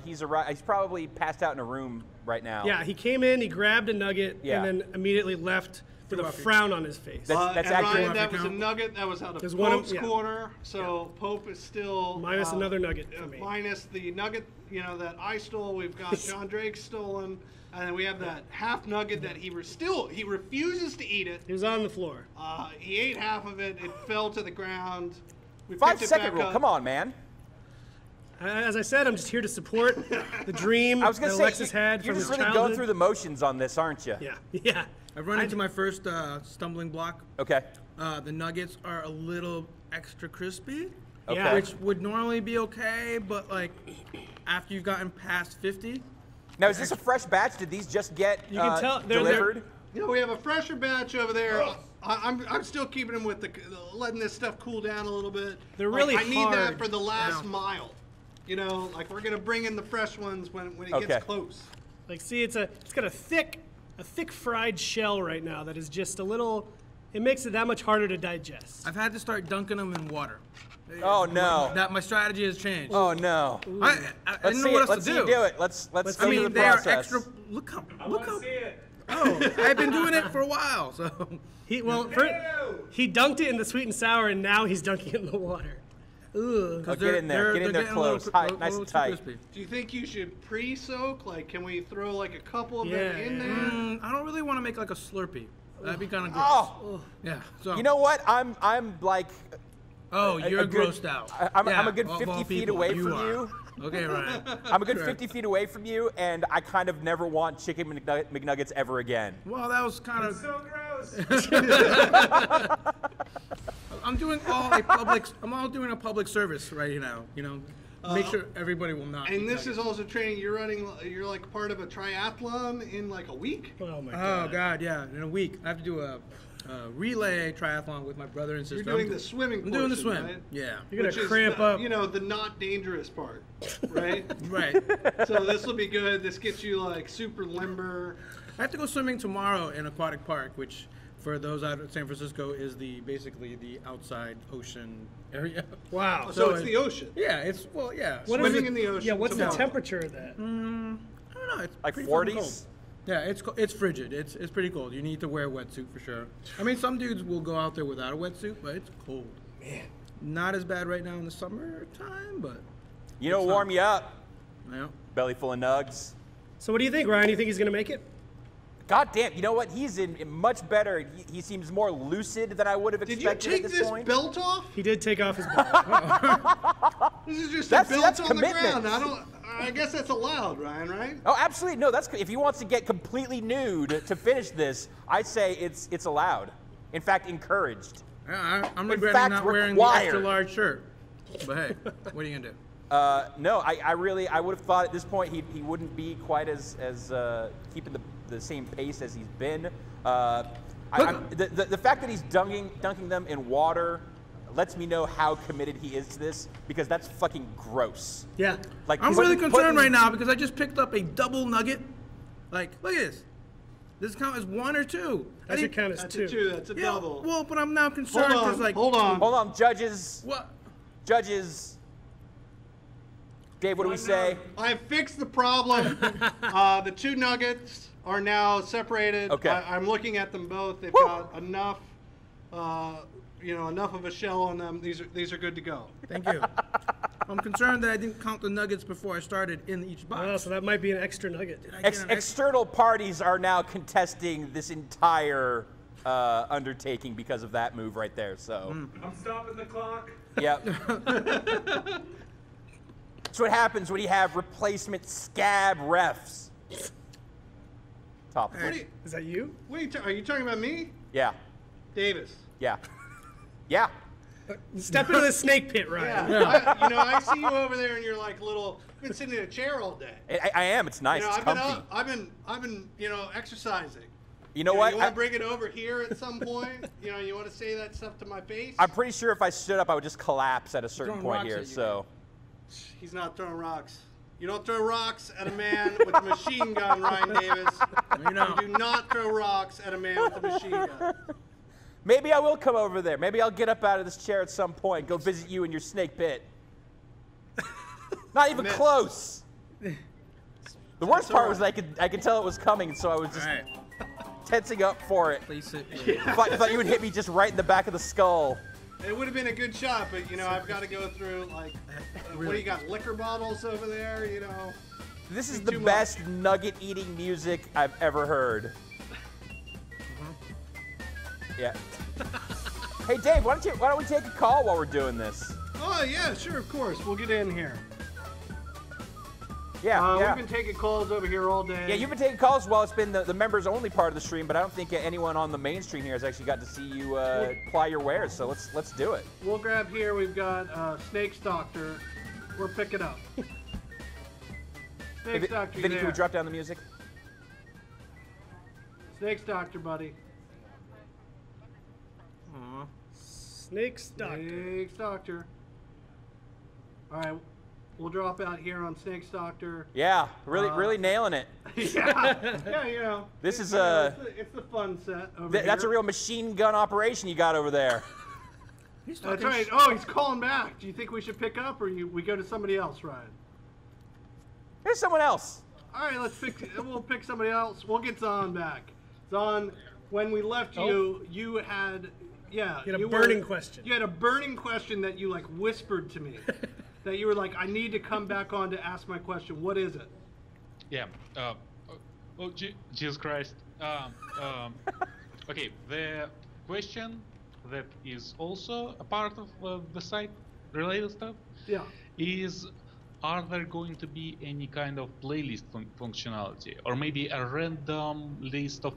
He's probably passed out in a room right now. Yeah, he came in, he grabbed a nugget, and then immediately left with a frown on his face. That's accurate. Ryan, that was a nugget that was out of Pope's corner. So Pope is still minus another nugget for me. Minus the nugget, that I stole. We've got John Drake stolen. And then we have that half nugget that he refuses to eat it. He was on the floor. He ate half of it. It fell to the ground. We 5-second rule. Come on, man. As I said, I'm just here to support the dream that Alexis had from his childhood. You're just really going through the motions on this, aren't you? Yeah. I've run into my first stumbling block. Okay. The nuggets are a little extra crispy, okay. Which would normally be okay, but like after you've gotten past 50. Now, is this a fresh batch? Did these just get delivered? We have a fresher batch over there. I'm still keeping them with letting this stuff cool down a little bit. They're really hard. I need that for the last mile. We're gonna bring in the fresh ones when it gets close. Like, see, it's got a thick fried shell right now that is just a little. It makes it that much harder to digest. I've had to start dunking them in water. Oh no! My strategy has changed. Oh no! I didn't know what else to do. Let's do it. Let's I mean, the they process. are extra. Look how. See it. Oh, I've been doing it for a while. So he dunked it in the sweet and sour, and now he's dunking it in the water. Ooh. Get in there. Get in there close. Nice and tight. Do you think you should pre-soak? Like, can we throw like a couple of them in there? I don't really want to make like a Slurpee. That'd be kind of gross. Oh. Yeah. So. You know what? I'm like. Oh, you're grossed out. I'm a good 50 feet away from you. Okay, Ryan. I'm a good 50 feet away from you, and I kind of never want chicken McNuggets ever again. Well, that was kind of so gross. I'm doing I'm doing a public service right now. Make sure everybody will not. And this is also training. You're like part of a triathlon in like a week. Oh my god. Oh god, yeah, in a week. I have to do a relay triathlon with my brother and sister. You're doing the swimming portion, I'm doing the swim. right? Yeah. You're going to cramp up. You know, the not dangerous part, right? Right. So this will be good. This gets you like super limber. I have to go swimming tomorrow in Aquatic Park, which for those out of San Francisco is basically the outside ocean area. Wow. So it's the ocean. Yeah, it's yeah. Swimming in the ocean. Yeah, what's tomorrow. the temperature of that? I don't know. It's Like pretty fucking 40s? cold. Yeah, it's frigid. It's pretty cold. You need to wear a wetsuit for sure. I mean, some dudes will go out there without a wetsuit, but it's cold. Man. Not as bad right now in the summertime, but You know, warm you up. yeah. Belly full of nugs. So what do you think, Ryan? You think he's going to make it? God damn, you know what? He's in much better. He seems more lucid than I would have Did you expected take at this this point. belt off? He did take off his belt. This is just That's- a belt that's on commitment. the ground. I guess that's allowed, Ryan, right? Oh, absolutely. No, that's if he wants to get completely nude to finish this, I'd say it's allowed. In fact, encouraged. Yeah, I'm In regretting fact, not wearing the required. extra large shirt. But hey, what are you gonna do? No, I would have thought at this point he wouldn't be quite as keeping the same pace as he's been. The fact that he's dunking them in water lets me know how committed he is to this, because that's fucking gross. Yeah. Like I'm really concerned right now because I just picked up a double nugget. Like, look at this. Does it count as one or two? That should count as That's two. a two. That's a Yeah, double. well, but I'm now concerned Hold because on. like, Hold on. Hold on, judges. what? Judges. Dave, what do we say? I have fixed the problem. The two nuggets are now separated. Okay. I'm looking at them both. They've Woo! got enough, enough of a shell on them. These are good to go. Thank you. I'm concerned that I didn't count the nuggets before I started in each box. Oh, so that might be an extra nugget. Did I get an External parties are now contesting this entire undertaking because of that move right there. So. I'm stopping the clock. Yep. That's what happens when you have replacement scab refs. Topical. Is that you? Are you talking about me? Yeah. Davis. Yeah. Yeah. Step into the snake pit, Ryan. Yeah. I see you over there and you're like you've been sitting in a chair all day. I am. It's nice. It's comfy. I've been exercising. You know what? You want to bring it over here at some point? You want to say that stuff to my face? I'm pretty sure if I stood up, I would just collapse at a certain Throwing point rocks here. at you, So. He's not throwing rocks. You don't throw rocks at a man with a machine gun, Ryan Davis. You know. You do not throw rocks at a man with a machine gun. Maybe I will come over there. Maybe I'll get up out of this chair at some point and go visit you in your snake pit. Not even Miss. close. The worst part was I could tell it was coming, so I was just All right. tensing up for it. Please sit. Thought you would hit me just right in the back of the skull. It would have been a good shot, but I've got to go through what do you got? Liquor bottles over there, This is Too the much. best nugget eating music I've ever heard. Yeah. Hey Dave, why don't we take a call while we're doing this? Oh yeah, sure, of course. We'll get in here. Yeah, yeah. We've been taking calls over here all day. Yeah, you've been taking calls while it's been the members only part of the stream, but I don't think anyone on the main stream here has actually got to see you ply your wares. So let's do it. We'll grab here. We've got Snakes Doctor. We're picking up. Snakes Doctor, you Vinny, can we there? drop down the music? Snakes Doctor, buddy. Snake's doctor. Snakes Doctor. All right, we'll drop out here on Snakes Doctor. Yeah, really nailing it. Yeah, This is it's the fun set over here. that's a real machine gun operation you got over there. That's right. Oh, he's calling back. Do you think we should pick up, or we go to somebody else, Ryan? Here's someone else. All right, we'll pick somebody else. We'll get Zahn back. Zahn, when we left you had You had a burning question. You had a burning question that you whispered to me. That you were like, I need to come back on to ask my question. What is it? Yeah. Jesus Christ. Okay, the question that is also a part of the site related stuff is, are there going to be any kind of playlist functionality, or maybe a random list of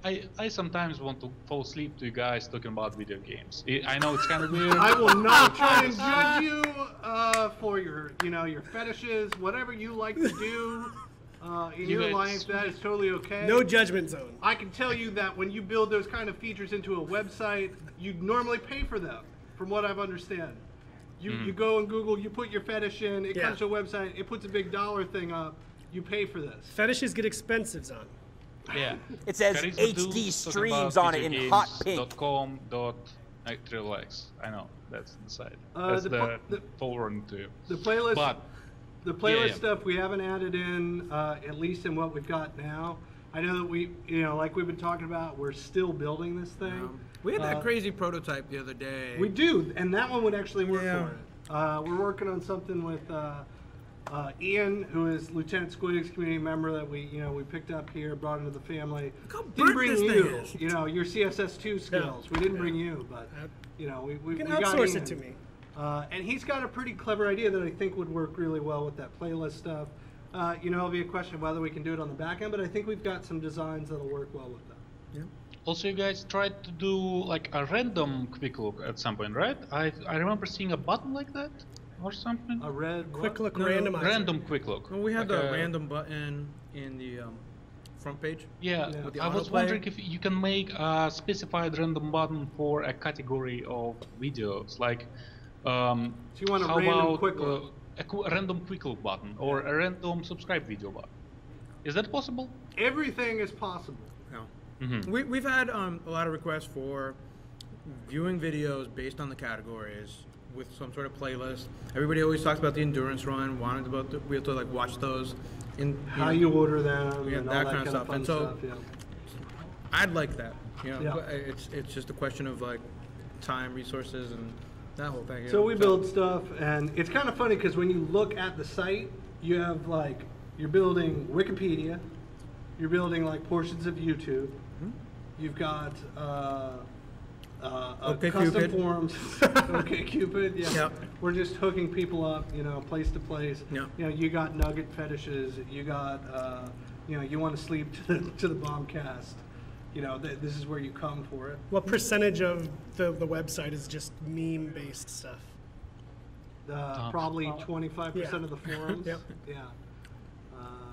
I sometimes want to fall asleep to you guys talking about video games. I know it's kind of weird. I will not try and judge you for your fetishes, whatever you like to do. in your life, that is totally okay. No judgment zone. I can tell you that when you build those kind of features into a website, you normally pay for them, from what I've understand. You go and Google, you put your fetish in, it comes to a website, it puts a big dollar thing up, you pay for this. Fetishes get expensive, Zon. Yeah. It says HD streams on it in hot pink. .com.3x. I know, that's the site. That's the forwarding to you. The playlist, the playlist stuff we haven't added in, at least in what we've got now. I know that we, like we've been talking about, we're still building this thing. We had that crazy prototype the other day. We do, and that one would actually work for it. We're working on something with Ian, who is Lieutenant Squig's community member that we picked up here, brought into the family. Didn't bring you, your CSS2 skills. We didn't bring you, but we can got outsource Ian. it to me. And he's got a pretty clever idea that I think would work really well with that playlist stuff. It'll be a question of whether we can do it on the back end, but I think we've got some designs that'll work well with that. Yeah. Also, you guys tried to do like a random quick look at some point, right? I remember seeing a button like that or something. A red quick look randomizer. Random quick look. Well, we had the random button in the front page. Yeah, I was wondering if you can make a specified random button for a category of videos, like. So you want a random quick look? A random quick look button or a random subscribe video button. Is that possible? Everything is possible. Yeah. We've had a lot of requests for viewing videos based on the categories with some sort of playlist. Everybody always talks about the endurance run, wanted we have to like watch those in how you order them, and that kind of stuff. And so stuff, I'd like that. It's just a question of like time, resources, and that whole thing. So we build stuff, and it's kind of funny because when you look at the site, you have like you're building Wikipedia, you're building like portions of YouTube, you've got custom forums, OkCupid. Yeah, we're just hooking people up, place to place. Yeah, you got nugget fetishes, you got you want to sleep to the Bombcast. This is where you come for it. What percentage of the website is just meme-based stuff? Probably 25% of the forums. Yep. Yeah.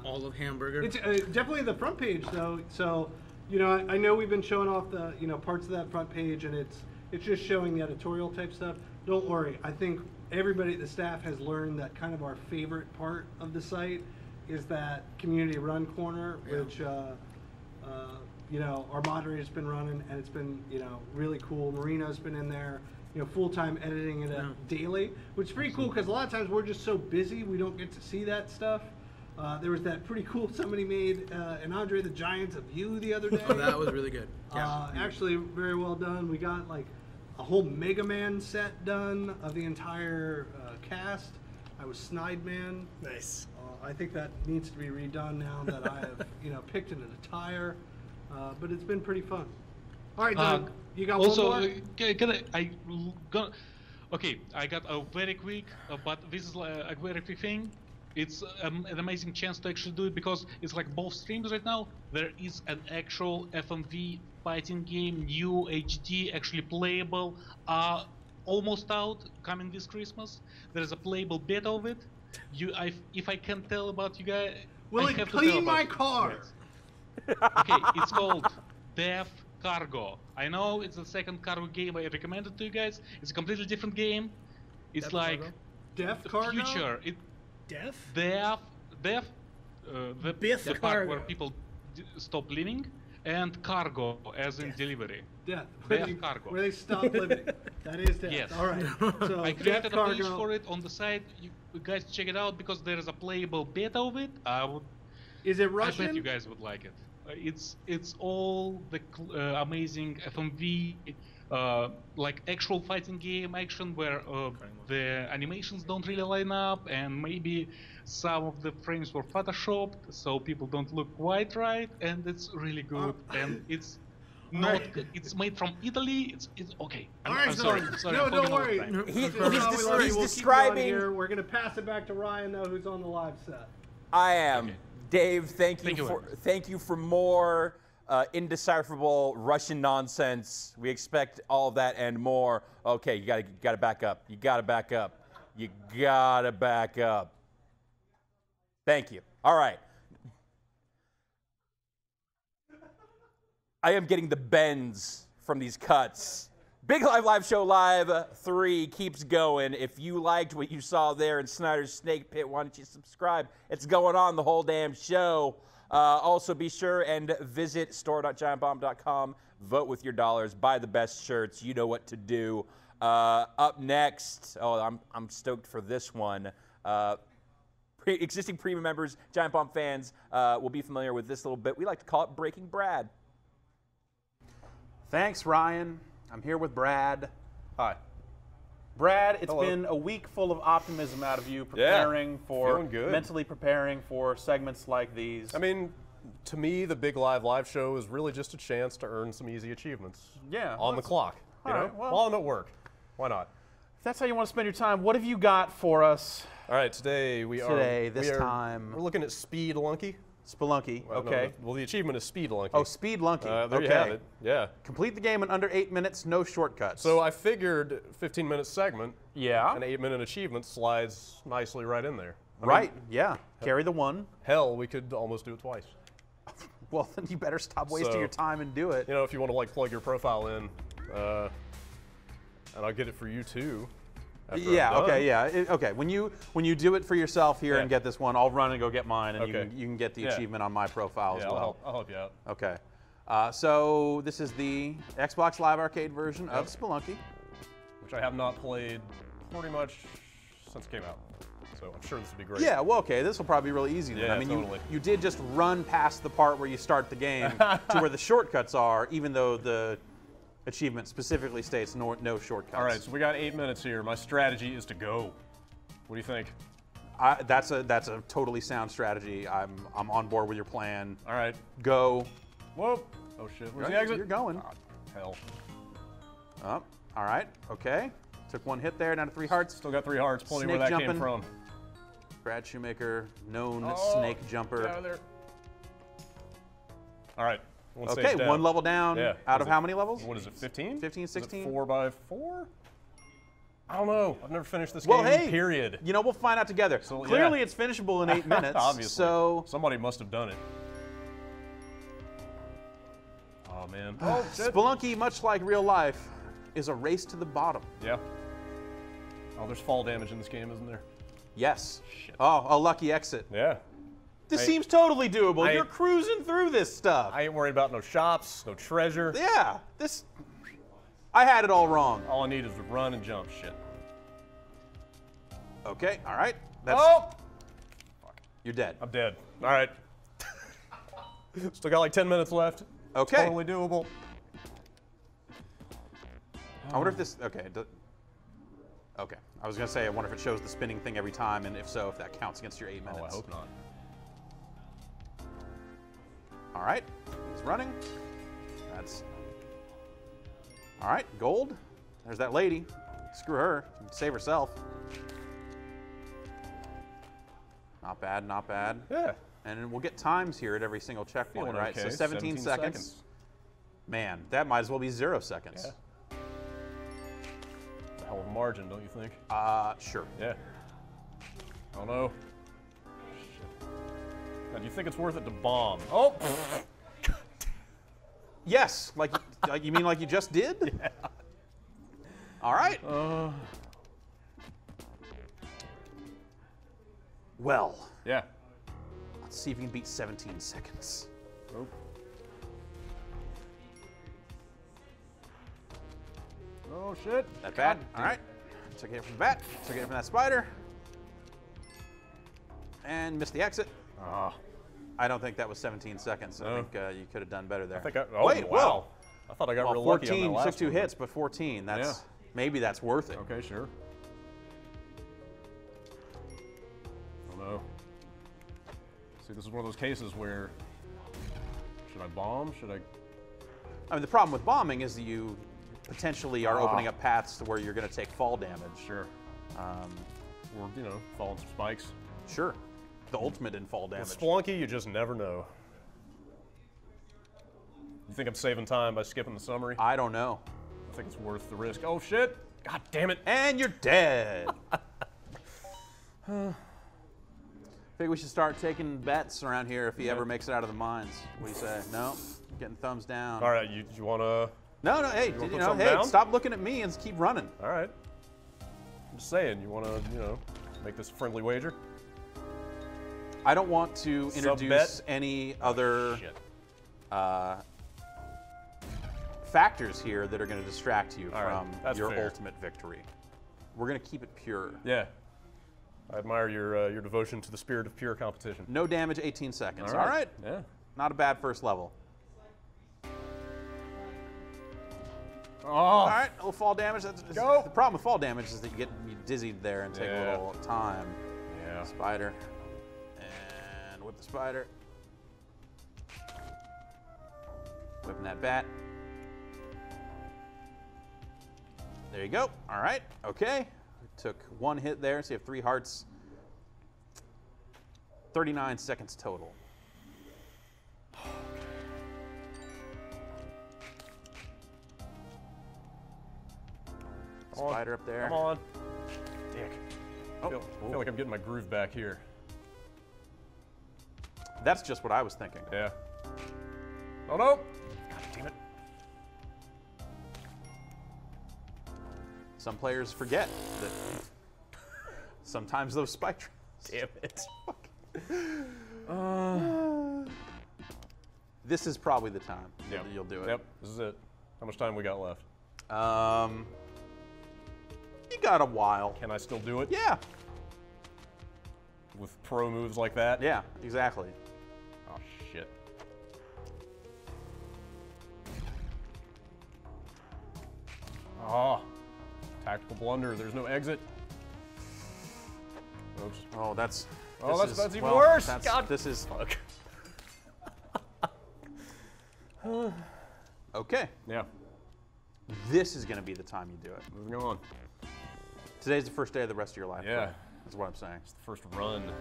All of Hamburger. It's definitely the front page, though. So, I know we've been showing off the parts of that front page, and it's just showing the editorial type stuff. Don't worry. I think everybody at the staff has learned that kind of our favorite part of the site is that community run corner, which. Our moderator's been running, and it's been, really cool. Marino's been in there, full-time editing it daily, which is pretty cool because a lot of times we're just so busy we don't get to see that stuff. There was that pretty cool, somebody made an Andre the Giant's of you the other day. Oh, that was really good. Actually, very well done. We got like a whole Mega Man set done of the entire cast. I was Snide Man. Nice. I think that needs to be redone now that I have, picked an attire. But it's been pretty fun. All right, Doug, you got also, one more? I got a very quick, but this is a very quick thing. It's an amazing chance to actually do it because it's like both streams right now. There is an actual FMV fighting game, new HD, actually playable, almost out, coming this Christmas. There is a playable beta of it. If I can tell about you guys, will it clean my car? Okay, it's called Death Cargo. I know it's the second cargo game I recommended to you guys. It's a completely different game. It's like Death the Cargo? future. Death? The part where people stop living, and cargo as in delivery. Death. Death Cargo. Where they stop living. That is death. Yes. All right. So I created a page for it on the site. You guys check it out because there is a playable beta of it. Is it Russian? I bet you guys would like it. It's all the amazing FMV, like actual fighting game action where the animations don't really line up and maybe some of the frames were photoshopped so people don't look quite right, and it's really good and it's not. It's made from Italy. It's okay. I'm sorry. No, don't worry. He's describing. We're gonna pass it back to Ryan though, who's on the live set. I am. Okay. Dave, thank you for more indecipherable Russian nonsense. We expect all of that and more. Okay, you gotta back up. You gotta back up. You gotta back up. Thank you. All right. I am getting the bends from these cuts. Big Live Show Live 3 keeps going. If you liked what you saw there in Snyder's Snake Pit, why don't you subscribe? It's going on the whole damn show. Also, be sure and visit store.giantbomb.com. Vote with your dollars. Buy the best shirts. You know what to do. Up next, I'm stoked for this one. Existing premium members, Giant Bomb fans, will be familiar with this little bit. We like to call it Breaking Brad. Thanks, Ryan. I'm here with Brad. Hi. Brad, it's been a week full of optimism out of you, mentally preparing for segments like these. I mean, to me, the Big Live show is really just a chance to earn some easy achievements. Yeah. On the clock. You know? Right, well, while I'm at work. Why not? If that's how you want to spend your time, what have you got for us? All right, today we're looking at Spelunky. Spelunky, okay. Well, the achievement is Spelunky. Oh, Spelunky. There you have it. Yeah. Complete the game in under 8 minutes, no shortcuts. So I figured 15-minute segment. Yeah. An 8-minute achievement slides nicely right in there. Right. Yeah. Carry the one. Hell, we could almost do it twice. Well, then you better stop wasting your time and do it. You know, if you want to like plug your profile in, and I'll get it for you too. Yeah. Okay. Yeah. Okay. When you do it for yourself here and get this one, I'll run and go get mine, and you can get the achievement on my profile as well. I'll help you out. Okay. So this is the Xbox Live Arcade version of Spelunky, which I have not played pretty much since it came out. So I'm sure this will be great. Yeah. Well, okay. This will probably be really easy then. Yeah, I mean, totally. you did just run past the part where you start the game to where the shortcuts are, even though the achievement specifically states no shortcuts. All right, so we got 8 minutes here. My strategy is to go. What do you think? That's a totally sound strategy. I'm on board with your plan. All right. Go. Whoa. Oh shit. Where's the exit? You're going. Oh, hell. Up. All right. Okay. Took one hit there. Down to 3 hearts. Still got 3 hearts. Plenty Snake where that jumping. came from. Brad Shoemaker, known snake jumper. Get out of there. All right. Okay, one level down. Yeah. Out of how many levels? What is it, 15? 15, 16? 4 by 4? I don't know. I've never finished this game, period. You know, we'll find out together. So, clearly it's finishable in 8 minutes. Obviously. So somebody must have done it. Oh, man. Oh, shit. Spelunky, much like real life, is a race to the bottom. Yeah. Oh, there's fall damage in this game, isn't there? Yes. Shit. Oh, a lucky exit. Yeah. This seems totally doable. You're cruising through this stuff. I ain't worried about no shops, no treasure. Yeah, I had it all wrong. All I need is to run and jump shit. Okay, all right. Fuck. You're dead. I'm dead. All right. Still got like 10 minutes left. Okay. Totally doable. I wonder if this, okay. I was gonna say, I wonder if it shows the spinning thing every time, and if so, if that counts against your 8 minutes. Oh, I hope not. All right, he's running. All right, gold. There's that lady. Screw her, save herself. Not bad, not bad. Yeah. And we'll get times here at every single checkpoint, right? Okay. So 17 seconds. Man, that might as well be 0 seconds. Yeah. It's a hell of a margin, don't you think? Sure. Yeah. I don't know. Now, do you think it's worth it to bomb? Oh! Yes, like you mean like you just did? Yeah. All right. Well. Yeah. Let's see if you can beat 17 seconds. Nope. Oh shit. That bad? All right. Took a hit from the bat. Took a hit from that spider. And missed the exit. I don't think that was 17 seconds. I think you could have done better there. I think Wait, wow. I thought I got real lucky on that last 14, took 2 one. hits, but 14. Maybe that's worth it. Okay, sure. I don't know. See, this is one of those cases where should I bomb? Should I? I mean, the problem with bombing is that you potentially are opening up paths to where you're going to take fall damage. Sure. Or, you know, fall on some spikes. Sure. The ultimate in fall damage. With Spelunky, you just never know. You think I'm saving time by skipping the summary? I don't know. I think it's worth the risk. Oh, shit. God damn it. And you're dead. I think we should start taking bets around here if he ever makes it out of the mines. What do you say? No? Getting thumbs down. All right, you want to? No, hey, stop looking at me and keep running. All right. I'm just saying, you want to, make this a friendly wager? I don't want to introduce any other factors here that are going to distract you from your ultimate victory. We're going to keep it pure. Yeah. I admire your devotion to the spirit of pure competition. No damage, 18 seconds. All right. Yeah. Not a bad first level. Oh. All right, a little fall damage. Go. The problem with fall damage is that you get dizzied there and take a little time. Yeah. Spider. And whip the spider. Whipping that bat. There you go. All right. Okay. Took one hit there, so you have 3 hearts. 39 seconds total. Spider up there. Come on. Dick. I feel like I'm getting my groove back here. That's just what I was thinking. Yeah. Oh no! God damn it. Some players forget that sometimes those spike Damn it. This is probably the time that you'll do it. Yep, this is it. How much time we got left? You got a while. Can I still do it? Yeah. With pro moves like that? Yeah, exactly. Oh, shit. Oh. Tactical blunder. There's no exit. Oops. Oh, that's even worse. God. This is. Fuck. Okay. Yeah. This is going to be the time you do it. Moving on. Today's the first day of the rest of your life. Yeah. Right? That's what I'm saying. It's the first run for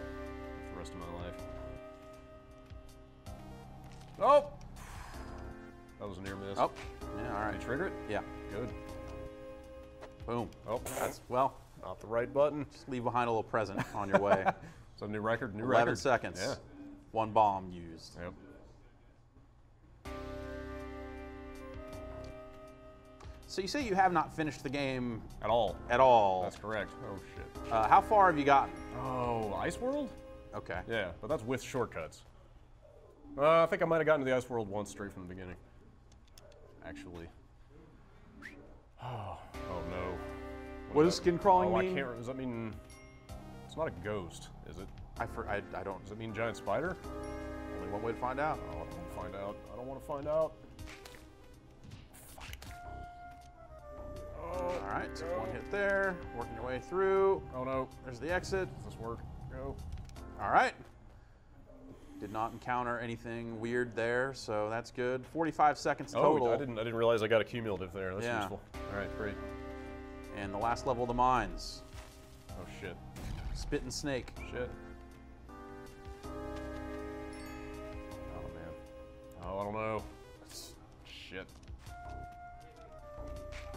the rest of my life. Oh! That was a near miss. Oh. Yeah, all right. Did you trigger it? Yeah. Good. Boom. Oh. That's, well. Not the right button. Just leave behind a little present on your way. So new record, 11 seconds. Yeah. 1 bomb used. Yep. So you say you have not finished the game at all. At all. That's correct. Oh shit. How far have you gotten? Oh, Ice World? Okay. Yeah, but that's with shortcuts. I think I might have gotten to the Ice World once straight from the beginning. Actually. Oh no. What does skin crawling mean? I can't. Does that mean it's not a ghost? Is it? I don't. Does it mean giant spider? Only one way to find out. Oh, I don't want to find out. I don't want to find out. All right, so 1 hit there. Working your way through. Oh no. There's the exit. Does this work? Go. All right. Did not encounter anything weird there, so that's good. 45 seconds total. Oh, I didn't realize I got a cumulative there. That's useful. All right, great. And the last level of the mines. Oh shit. Spitting snake. Shit. Oh man. Oh, I don't know. Shit.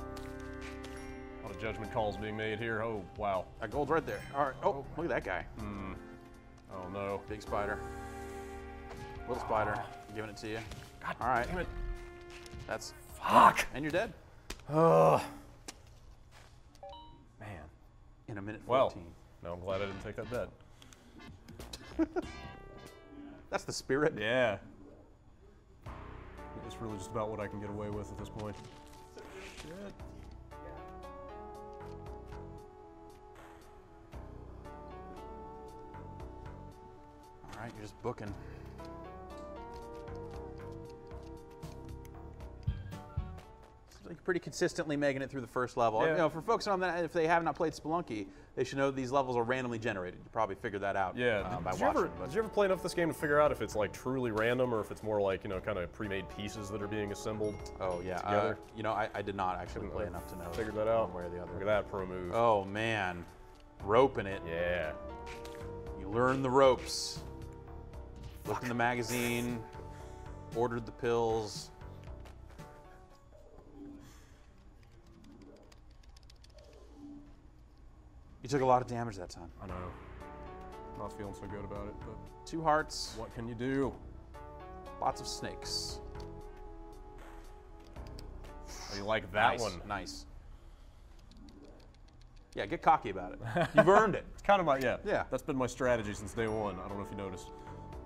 A lot of judgment calls being made here. Oh wow. That gold's right there. All right. Oh, look at that guy. Oh no. Big spider. Little spider. I'm giving it to you. God all right. Damn it. That's. Fuck. And you're dead. Oh. Man. In a minute 14. Well, no, I'm glad I didn't take that bet. That's the spirit. Yeah. It's really just about what I can get away with at this point. Shit. All right, you're just booking. Seems like you're pretty consistently making it through the first level. Yeah. You know, for folks on that, if they have not played Spelunky, they should know these levels are randomly generated. You probably figured that out. Yeah. By Did watching. you ever play enough this game to figure out if it's like truly random or if it's more like, you know, kind of pre-made pieces that are being assembled? Oh yeah. Together? You know, I did not actually play enough to know. Figured that out. One way or the other. Look at that pro move. Oh man, roping it. Yeah. You learn the ropes. Looked in the magazine. Ordered the pills. You took a lot of damage that time. I know. Not feeling so good about it, but 2 hearts. what can you do? Lots of snakes. You like that Nice, one? Nice. Yeah, get cocky about it. You've earned it. It's kind of my, Yeah. That's been my strategy since day one. I don't know if you noticed.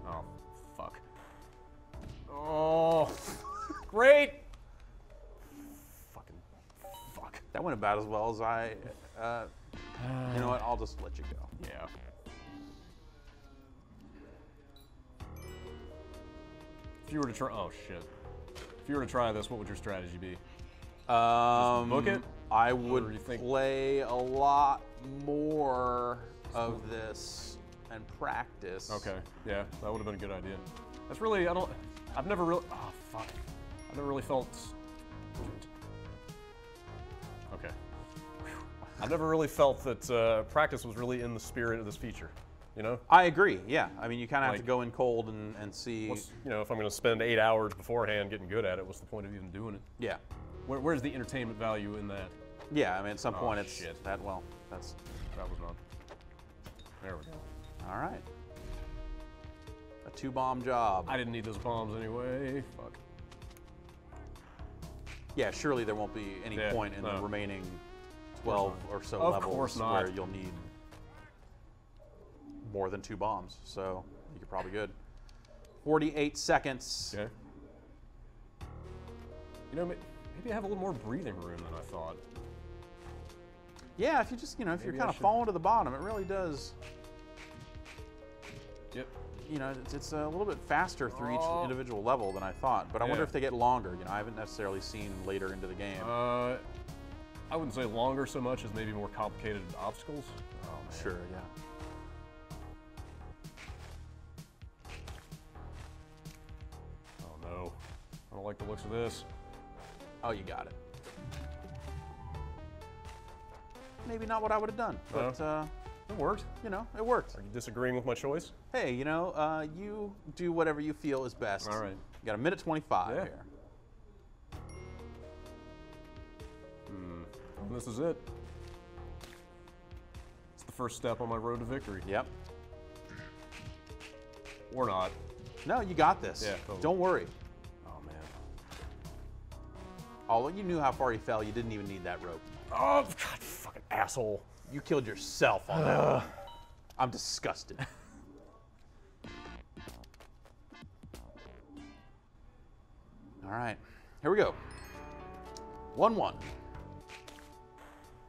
Oh, fuck. Oh, great. Fucking fuck. That went about as well as I, you know what, I'll just let you go. Yeah. If you were to try, oh shit. If you were to try this, what would your strategy be? Just book it? I would play a lot more of this and practice. Okay, yeah, that would have been a good idea. That's really, I've never really, oh fuck. I've never really felt, okay. I've never really felt that practice was really in the spirit of this feature, you know? I agree, yeah. I mean, you kind of have to go in cold and see. You know, if I'm going to spend 8 hours beforehand getting good at it, what's the point of even doing it? Yeah. Where's the entertainment value in that? Yeah, I mean, at some point it's shit. that, well, that's. That was not. There we go. All right. A 2-bomb job. I didn't need those bombs anyway. Fuck. Yeah, surely there won't be any point in the remaining 12 or so Of levels course not. where you'll need more than 2 bombs. So you're probably good. 48 seconds. Okay. You know, maybe I have a little more breathing room than I thought. Yeah, if you just, you know, if Maybe you're kind I of should- falling to the bottom, it really does. Yep. You know, it's a little bit faster through each individual level than I thought. But I wonder Yeah. if they get longer. You know, I haven't necessarily seen later into the game. I wouldn't say longer so much as maybe more complicated obstacles. Oh, man. Sure, yeah. Oh, no. I don't like the looks of this. Oh, you got it. Maybe not what I would have done, but it worked. You know, it worked. Are you disagreeing with my choice? Hey, you know, you do whatever you feel is best. All right. You got a minute 25 here. This is it. It's the first step on my road to victory. Yep. Or not. No, you got this. Yeah, totally. Don't worry. Oh, man. Although you knew how far you fell, you didn't even need that rope. Oh, God, fucking asshole. You killed yourself on that one. I'm disgusted. All right, here we go. 1-1.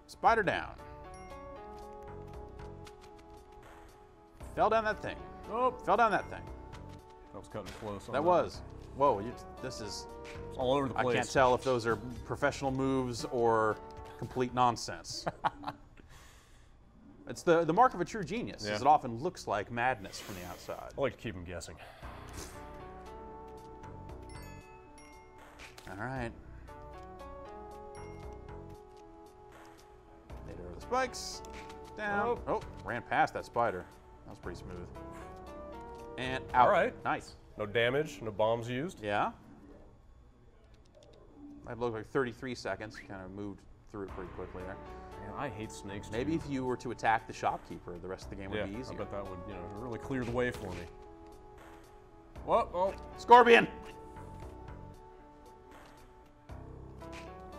Spider down. Fell down that thing. Oh, fell down that thing. That was cutting close. That was. Whoa, this is. It's all over the place. I can't tell if those are professional moves or complete nonsense. It's the mark of a true genius, Yeah. is it often looks like madness from the outside. I like to keep them guessing. All right. Made it over the spikes. Down. Oh, ran past that spider. That was pretty smooth. And out. All right. Nice. No damage, no bombs used. Yeah. Might look like 33 seconds. Kind of moved through it pretty quickly there. Man, I hate snakes. Maybe if you were to attack the shopkeeper, the rest of the game would be easier. I bet that would, you know, really clear the way for me. What? Oh, Scorpion!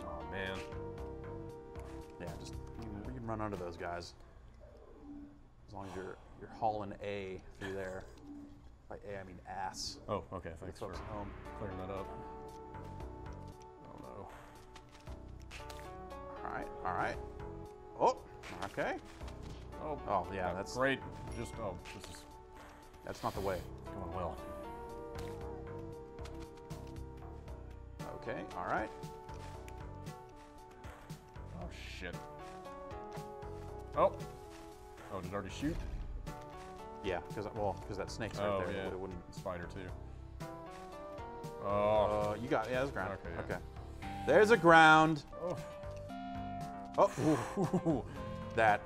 Oh man. Yeah, just you can run under those guys. As long as you're hauling A through there. By A, I mean ass. Oh, okay. Thanks for folks at home. clearing that up. Oh no. All right, all right. Oh, okay. Oh, yeah, that's great. Just this is. That's not the way. Going well. Okay, all right. Oh shit. Oh. Oh, did it already shoot? Yeah, because that snake's right there. Yeah. It wouldn't. Spider too. Oh. You got there's ground. Okay. Yeah. Okay. There's a ground. Oh. Oh. That.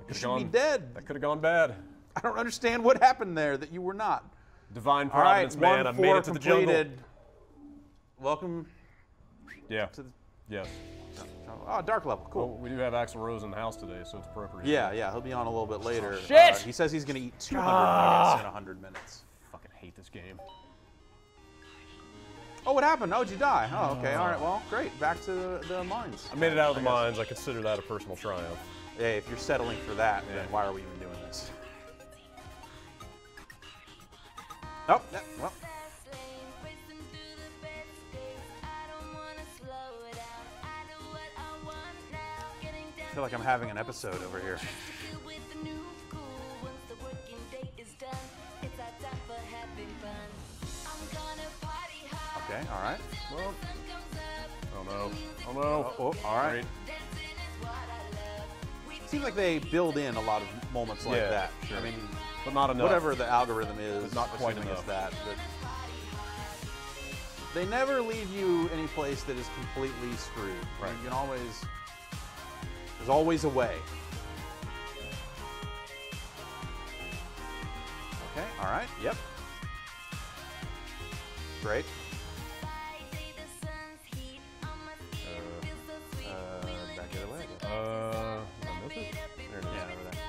You should be dead. That could have gone bad. I don't understand what happened there that you were not. Divine providence, man. I made it to the jungle. Welcome. Yeah. To the, yes. Oh, dark level. Cool. Well, we do have Axl Rose in the house today, so it's appropriate. Yeah, he'll be on a little bit later. Shit! He says he's going to eat 200 nuggets in 100 minutes. Fucking hate this game. Oh, what happened? Oh, did you die? Oh, okay. All right. Well, great. Back to the mines. I made it out of the mines. I consider that a personal triumph. Hey, if you're settling for that, then why are we even doing this? Oh, yeah, well. I feel like I'm having an episode over here. Okay, all right. Well, oh no. Oh no. Oh, all right. Seems like they build in a lot of moments like that. Sure. I mean, but not enough. Whatever the algorithm is, but not quite assuming enough. It's that. But they never leave you any place that is completely screwed. Right. You can always. There's always a way. Okay. All right. Yep. Great. Back the other way. I missed it? There it is. Yeah, over there.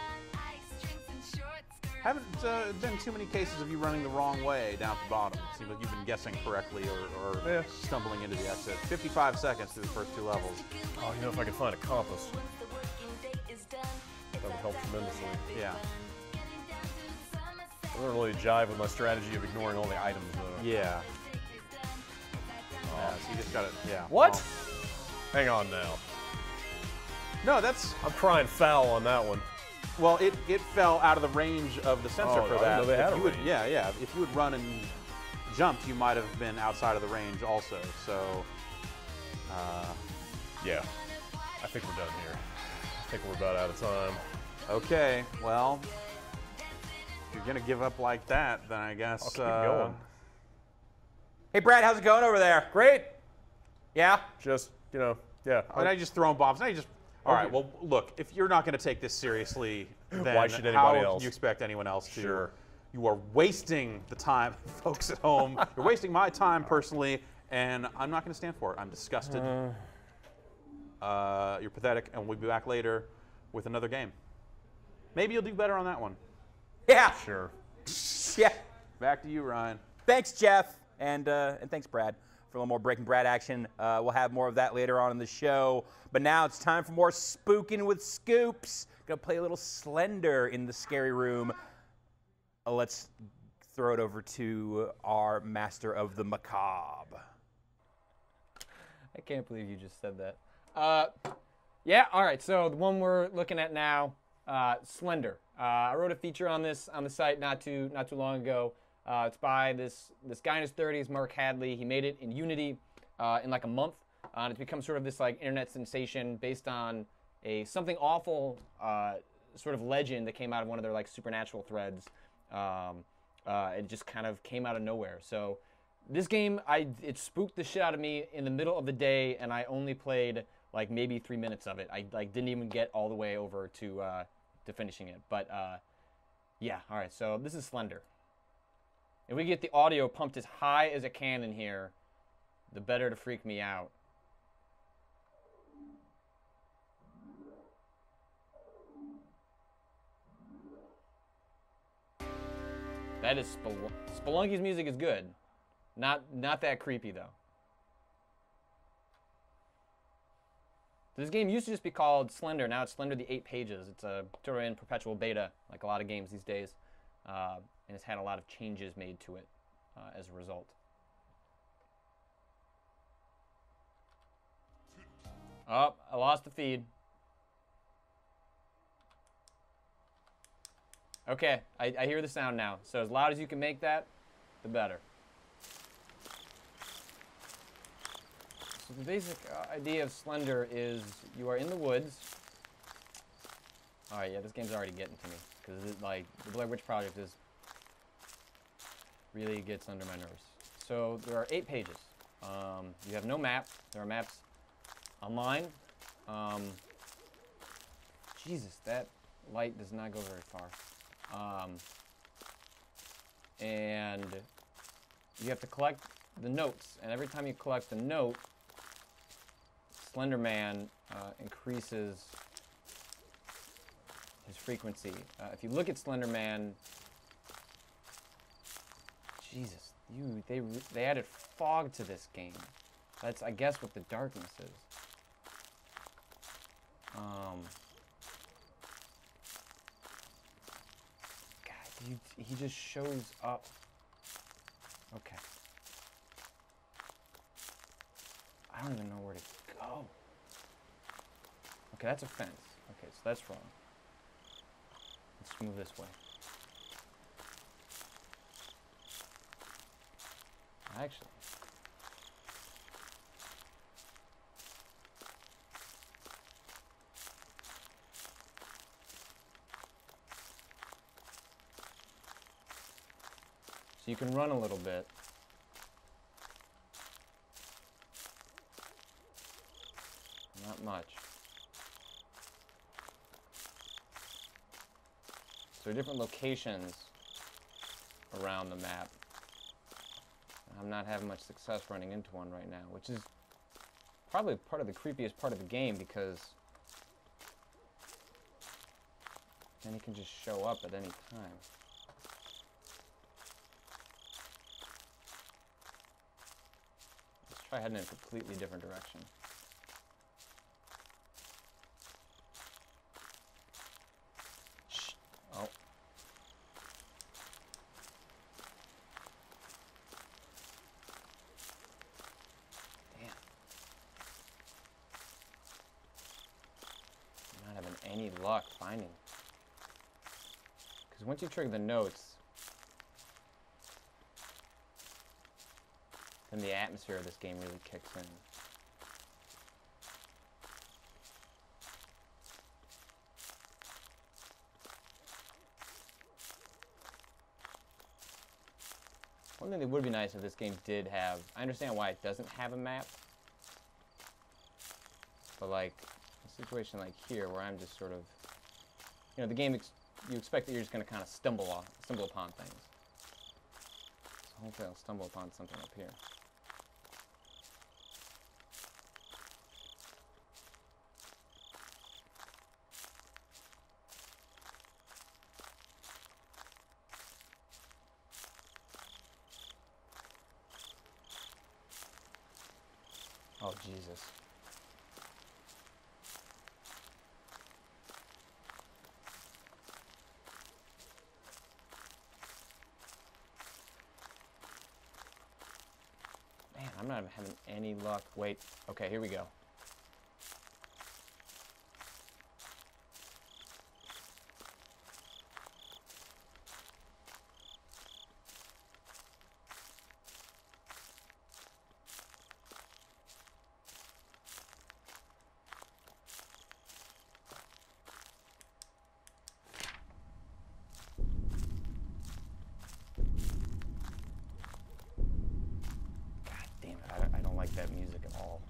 Haven't been too many cases of you running the wrong way down at the bottom. It seems like you've been guessing correctly or stumbling into the exit. 55 seconds through the first 2 levels. Oh, you know, if I could find a compass, that would help tremendously. Yeah. I don't really jive with my strategy of ignoring all the items, though. Yeah. Yeah, so you just gotta, yeah. What? Well, hang on now. No, that's... I'm crying foul on that one. Well, it fell out of the range of the sensor for I that. didn't know they had a range. Yeah. If you had run and jumped, you might have been outside of the range also. So, yeah. I think we're done here. I think we're about out of time. Okay, well, if you're gonna give up like that, then I guess. I'll keep going. Hey, Brad, how's it going over there? Great. Yeah? Just, you know, yeah. Now you just throwing bombs. Now you just. All right. Well, look. If you're not going to take this seriously, then why should anybody how else? do you expect anyone else to? Sure. You are wasting the time, folks at home. You're wasting my time personally, and I'm not going to stand for it. I'm disgusted. You're pathetic, and we'll be back later with another game. Maybe you'll do better on that one. Yeah. Sure. Yeah. Back to you, Ryan. Thanks, Jeff, and thanks, Brad, for a little more Breaking Brad action. We'll have more of that later on in the show. But now it's time for more Spooking with Scoops. Gonna play a little Slender in the scary room. Let's throw it over to our master of the macabre. I can't believe you just said that. Yeah, all right, so the one we're looking at now, Slender. I wrote a feature on this on the site not too long ago. It's by this guy in his 30s, Mark Hadley. He made it in Unity in like a month. And it's become sort of this like internet sensation based on a something awful sort of legend that came out of one of their like supernatural threads. It just kind of came out of nowhere. So this game, it spooked the shit out of me in the middle of the day, and I only played like maybe 3 minutes of it. I like didn't even get all the way over to finishing it. But yeah, all right. So this is Slender. If we get the audio pumped as high as it can in here, the better to freak me out. That is Spelunky's music is good. Not that creepy though. This game used to just be called Slender. Now it's Slender the 8 Pages. It's sort of in perpetual beta, like a lot of games these days. And it's had a lot of changes made to it as a result. Oh, I lost the feed. Okay, I hear the sound now. So as loud as you can make that, the better. So the basic idea of Slender is you are in the woods. All right, yeah, this game's already getting to me because like the Blair Witch Project is really gets under my nerves. So there are 8 pages. You have no map. There are maps online. Jesus, that light does not go very far. And you have to collect the notes, and every time you collect a note, Slender Man increases his frequency. If you look at Slender Man, Jesus, They added fog to this game. That's, I guess, what the darkness is. God, he just shows up. Okay. I don't even know where to go. Okay, that's a fence. Okay, so that's wrong. Let's move this way. Actually. So you can run a little bit. Not much. So there are different locations around the map. I'm not having much success running into one right now, which is probably part of the creepiest part of the game, because then he can just show up at any time. Let's try heading in a completely different direction. Shh. Oh. Any luck finding. Because once you trigger the notes, then the atmosphere of this game really kicks in. One thing that would be nice if this game did have, I understand why it doesn't have a map, but like, situation like here where I'm just sort of, you know, the game, you expect that you're just going to kind of stumble upon things. So hopefully I'll stumble upon something up here. Oh, Jesus. I'm not having any luck. Wait. Okay, here we go. That music at all.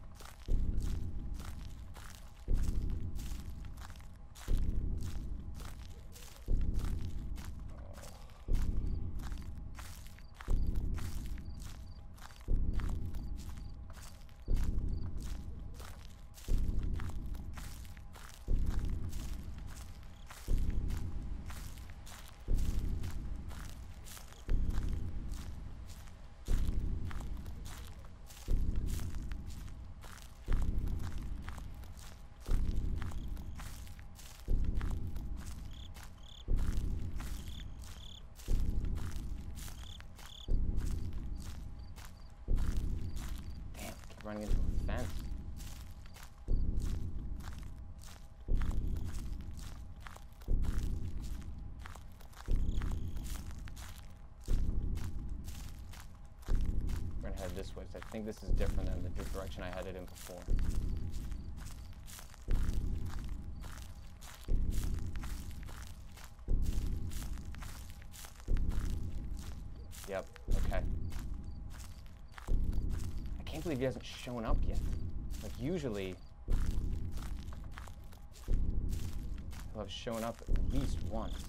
Running into a fence. We're gonna head this way, so I think this is different than the direction I headed in before. Yep, okay. I can't believe he hasn't shown up yet. Like, usually he'll have shown up at least once.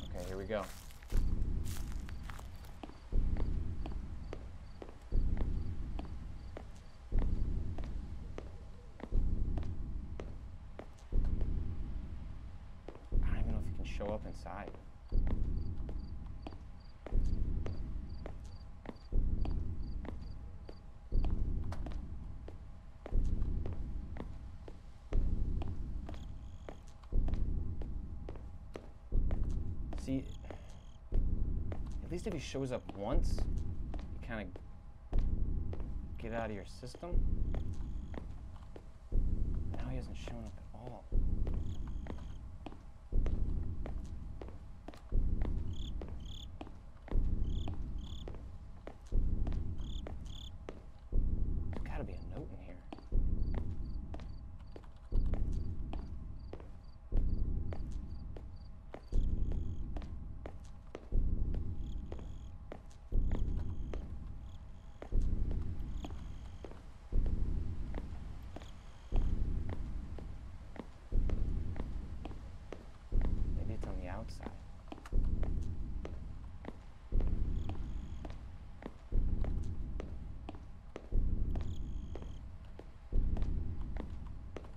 Okay, here we go. I don't even know if he can show up inside. See, at least if he shows up once, you kind of get out of your system. Now he hasn't shown up at all. There's gotta be a note in here. Maybe it's on the outside.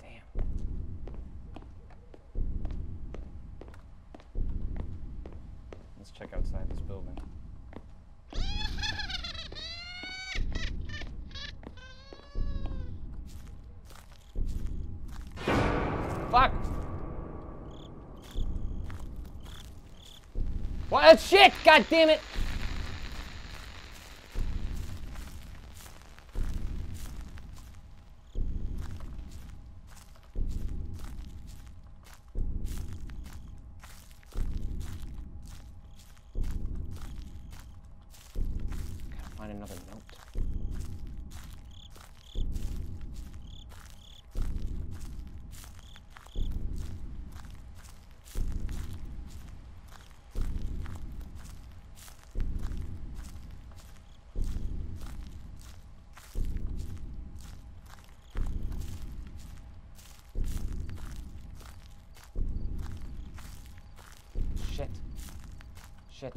Damn. Let's check outside this building. Fuck! What? Shit! God damn it! Gotta find another note. Shit. Shit.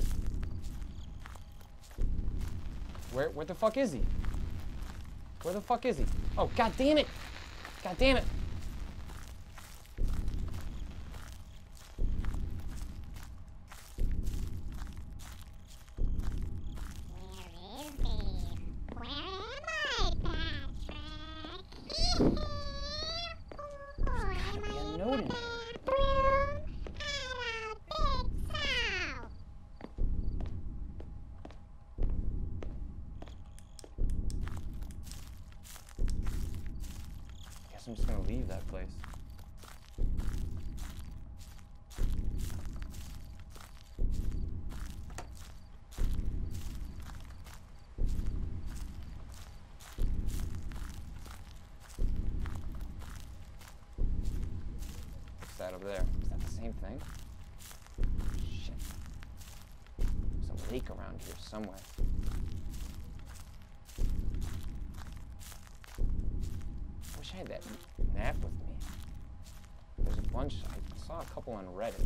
Where the fuck is he? Where the fuck is he? Oh, god damn it! God damn it! There's gotta be a note in here. Guess I'm just gonna leave that place. What's that over there? Is that the same thing? Shit. There's a lake around here somewhere. I wish I had that map with me. There's a bunch. I saw a couple on Reddit.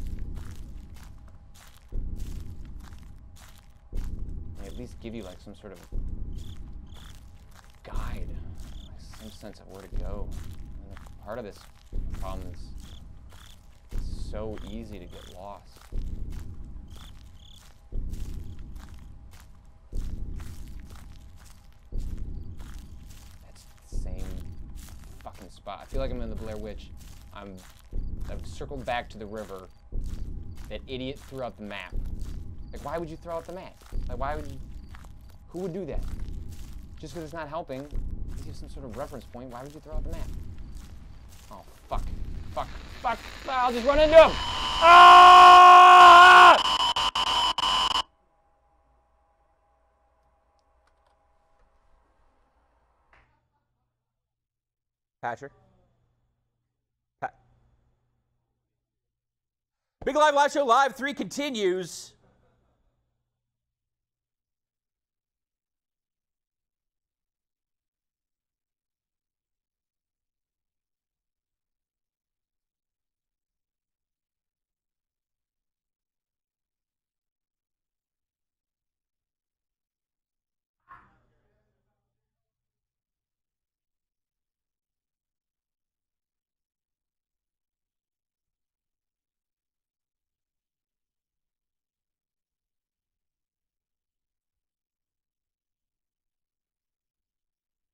They at least give you like some sort of guide, like some sense of where to go. And part of this problem is it's so easy to get lost. That's the same fucking spot. I feel like I'm in the Blair Witch. I've circled back to the river. That idiot threw out the map. Like, why would you throw out the map? Like, why would you, who would do that? Just because it's not helping, gives you some sort of reference point, why would you throw out the map? Oh, fuck. Fuck. Fuck. I'll just run into him! Ah! Patrick? Big Live Show Live 3 continues.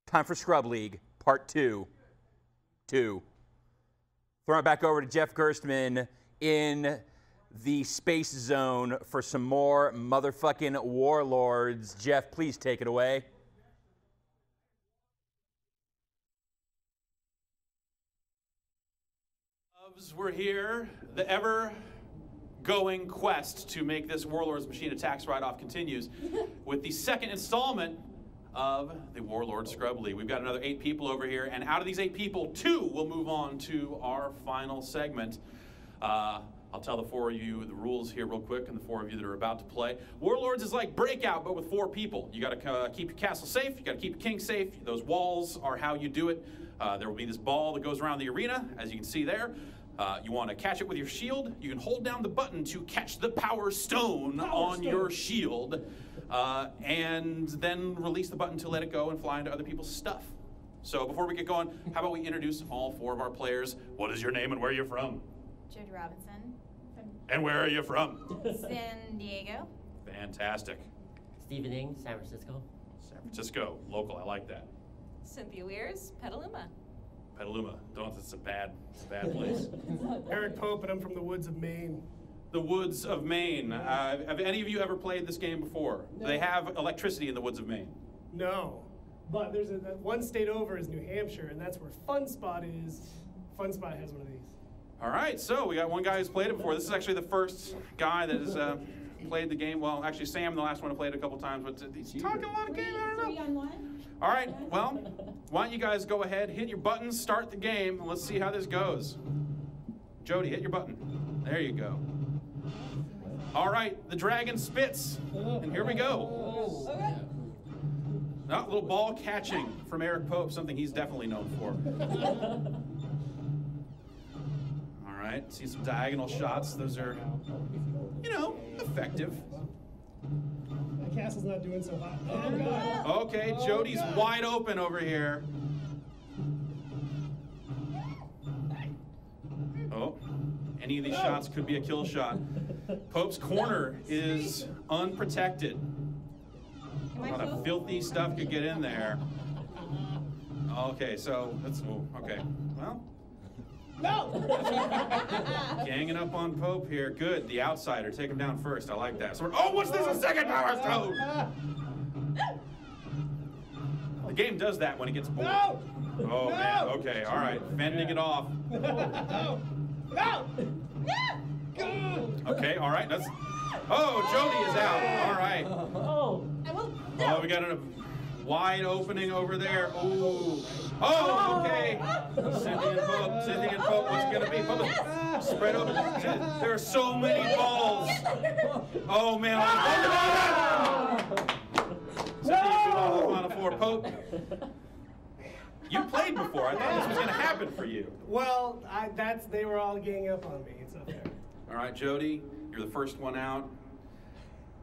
Time for Scrub League, Part 2. Throwing it back over to Jeff Gerstmann in the space zone for some more motherfucking Warlords. Jeff, please take it away. We're here. The ever-going quest to make this Warlords Machine Attacks Ride-Off continues with the second installment of the Warlord Scrub League. We've got another 8 people over here, and out of these 8 people, 2 will move on to our final segment. I'll tell the 4 of you the rules here real quick, and the 4 of you that are about to play. Warlords is like Breakout, but with 4 people. You gotta keep your castle safe, you gotta keep your king safe. Those walls are how you do it. There will be this ball that goes around the arena, as you can see there. You want to catch it with your shield. You can hold down the button to catch the power stone on your shield, and then release the button to let it go and fly into other people's stuff. So before we get going, how about we introduce all 4 of our players? What is your name and where are you from? Jody Robinson. And where are you from? San Diego. Fantastic. Stephen Ng, San Francisco. San Francisco, local, I like that. Cynthia Weirs, Petaluma. Petaluma, it's a bad place. Eric Pope, and I'm from the woods of Maine. The woods of Maine. Have any of you ever played this game before? No. They have electricity in the woods of Maine. No, but there's one state over is New Hampshire, and that's where Fun Spot is. Fun Spot has one of these. All right, so we got one guy who's played it before. This is actually the first guy that has played the game. Well, actually, Sam, the last one, who played it a couple times, but he's talking a lot of game. I don't know. All right, well, why don't you guys go ahead, hit your buttons, start the game, and let's see how this goes. Jody, hit your button. There you go. All right, the dragon spits, and here we go. A little ball catching from Eric Pope, something he's definitely known for. All right, see some diagonal shots. Those are, effective. My castle's not doing so hot. Oh, God. Okay, Jody's wide open over here. Oh, any of these shots could be a kill shot. Pope's corner is unprotected. A lot of filthy stuff could get in there. Okay, so let's move. Okay, well. No! Ganging up on Pope here. Good, the outsider. Take him down first. I like that. So what's this? A second power stone! The game does that when it gets bored. No! Oh, no! Man. Okay, all right. Fending it off. No! No! Okay, all right. That's. Oh, Jody is out. All right. Oh, we got a wide opening over there. Ooh. Oh, okay. Cynthia and Pope, what's it going to be? Pope, spread open. There are so many balls. Oh, man. Cynthia, on the floor. Pope, you played before. I thought this was going to happen for you. Well, they were all ganging up on me. It's not fair. All right, Jody, you're the first one out.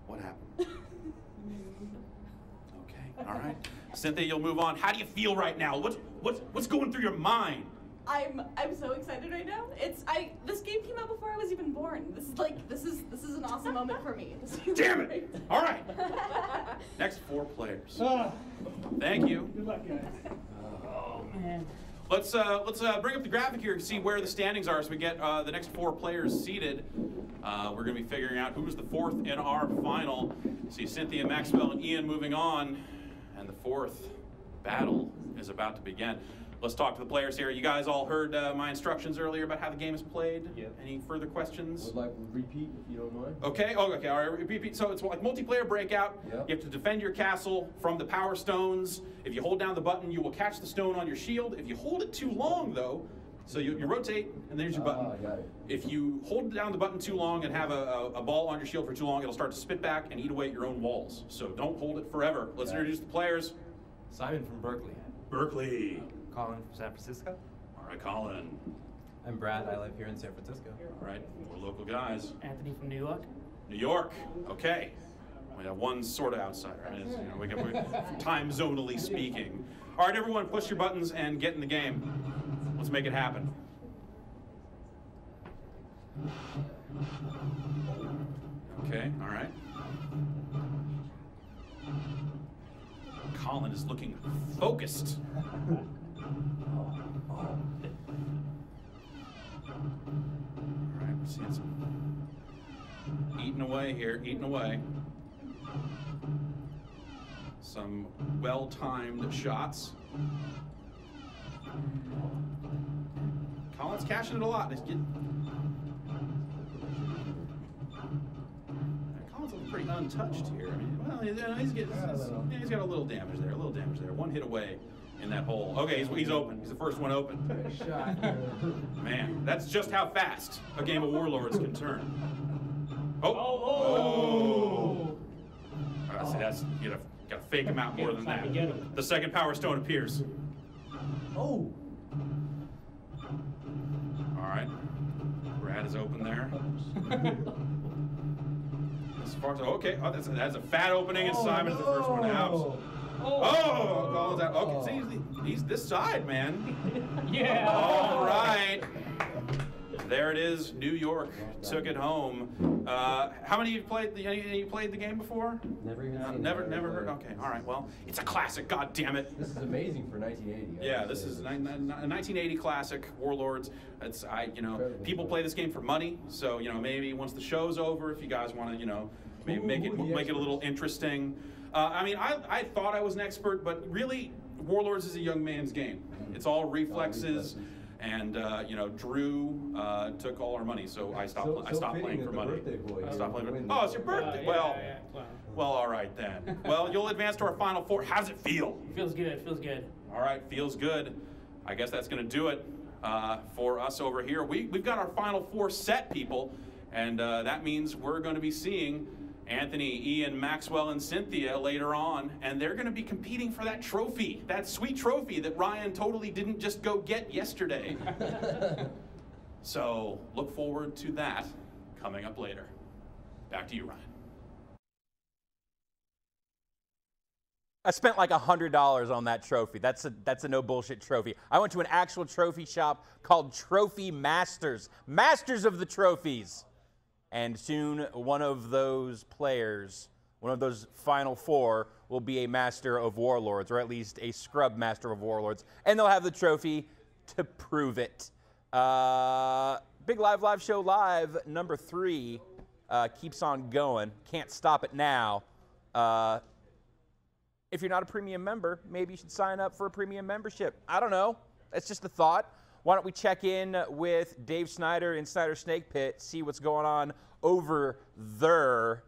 What happened? Okay, all right. Cynthia, you'll move on. How do you feel right now? What's going through your mind? I'm so excited right now. This game came out before I was even born. This is an awesome moment for me. Damn it! All right. Next 4 players. Thank you. Good luck, guys. Oh man. Let's bring up the graphic here to see where the standings are, so we get the next 4 players seated. We're going to be figuring out who's the 4th in our final. See Cynthia, Maxwell, and Ian moving on, and the 4th battle is about to begin. Let's talk to the players here. You guys all heard my instructions earlier about how the game is played? Yep. Any further questions? Would like to repeat if you don't mind. Okay, okay, all right, repeat. So it's like multiplayer breakout. Yep. You have to defend your castle from the power stones. If you hold down the button, you will catch the stone on your shield. If you hold it too long, though, so you rotate, and there's your button. Got it. If you hold down the button too long and have a ball on your shield for too long, it'll start to spit back and eat away at your own walls. So don't hold it forever. Let's introduce the players. Simon from Berkeley. Berkeley. Colin from San Francisco. All right, Colin. I'm Brad. I live here in San Francisco. All right, 4 local guys. Anthony from New York. New York. Okay. We have one sort of outsider. I mean, we get time zonally speaking. All right, everyone, push your buttons and get in the game. Let's make it happen. Okay. All right. Colin is looking focused. All right, we're seeing some eating away here, eating away. Some well-timed shots. Colin's cashing it a lot. Colin's looking pretty untouched here. I mean, well, he's got a little damage there. One hit away in that hole. Okay, he's open. He's the first one open. Man, that's just how fast a game of Warlords can turn. Oh! See, that's you gotta fake him out more than that. The second Power Stone appears. Oh! All right, Brad is open there. Okay, that's a fat opening, and Simon's the first one out. Colin's out. Okay, see, he's this side, man. Yeah. All right. There it is. New York took it home. How many of you played? Any of you played the game before? Never even. Never heard. Okay. All right. Well, it's a classic. God damn it. This is amazing for 1980. Yeah, this is a 1980 classic, Warlords. It's people play this game for money. So maybe once the show's over, if you guys want to maybe make it a little interesting. I mean, I thought I was an expert, but really, Warlords is a young man's game. It's all reflexes. And Drew took all our money, so I stopped playing for money. I stopped playing. Oh, it's your birthday. Well, all right then. Well, you'll advance to our final four. How's it feel? Feels good. Feels good. All right, feels good. I guess that's going to do it for us over here. We've got our final four set, people, and that means we're going to be seeing Anthony, Ian, Maxwell, and Cynthia later on, and they're going to be competing for that trophy, that sweet trophy that Ryan totally didn't just go get yesterday. So look forward to that coming up later. Back to you, Ryan. I spent like $100 on that trophy. That's a no bullshit trophy. I went to an actual trophy shop called Trophy Masters, masters of the trophies. And soon, one of those players, one of those final four, will be a master of Warlords, or at least a scrub master of Warlords. And they'll have the trophy to prove it. Big Live Show Live, number 3, keeps on going. Can't stop it now. If you're not a premium member, maybe you should sign up for a premium membership. I don't know. That's just a thought. Why don't we check in with Dave Snyder in Snyder Snake Pit, see what's going on over there.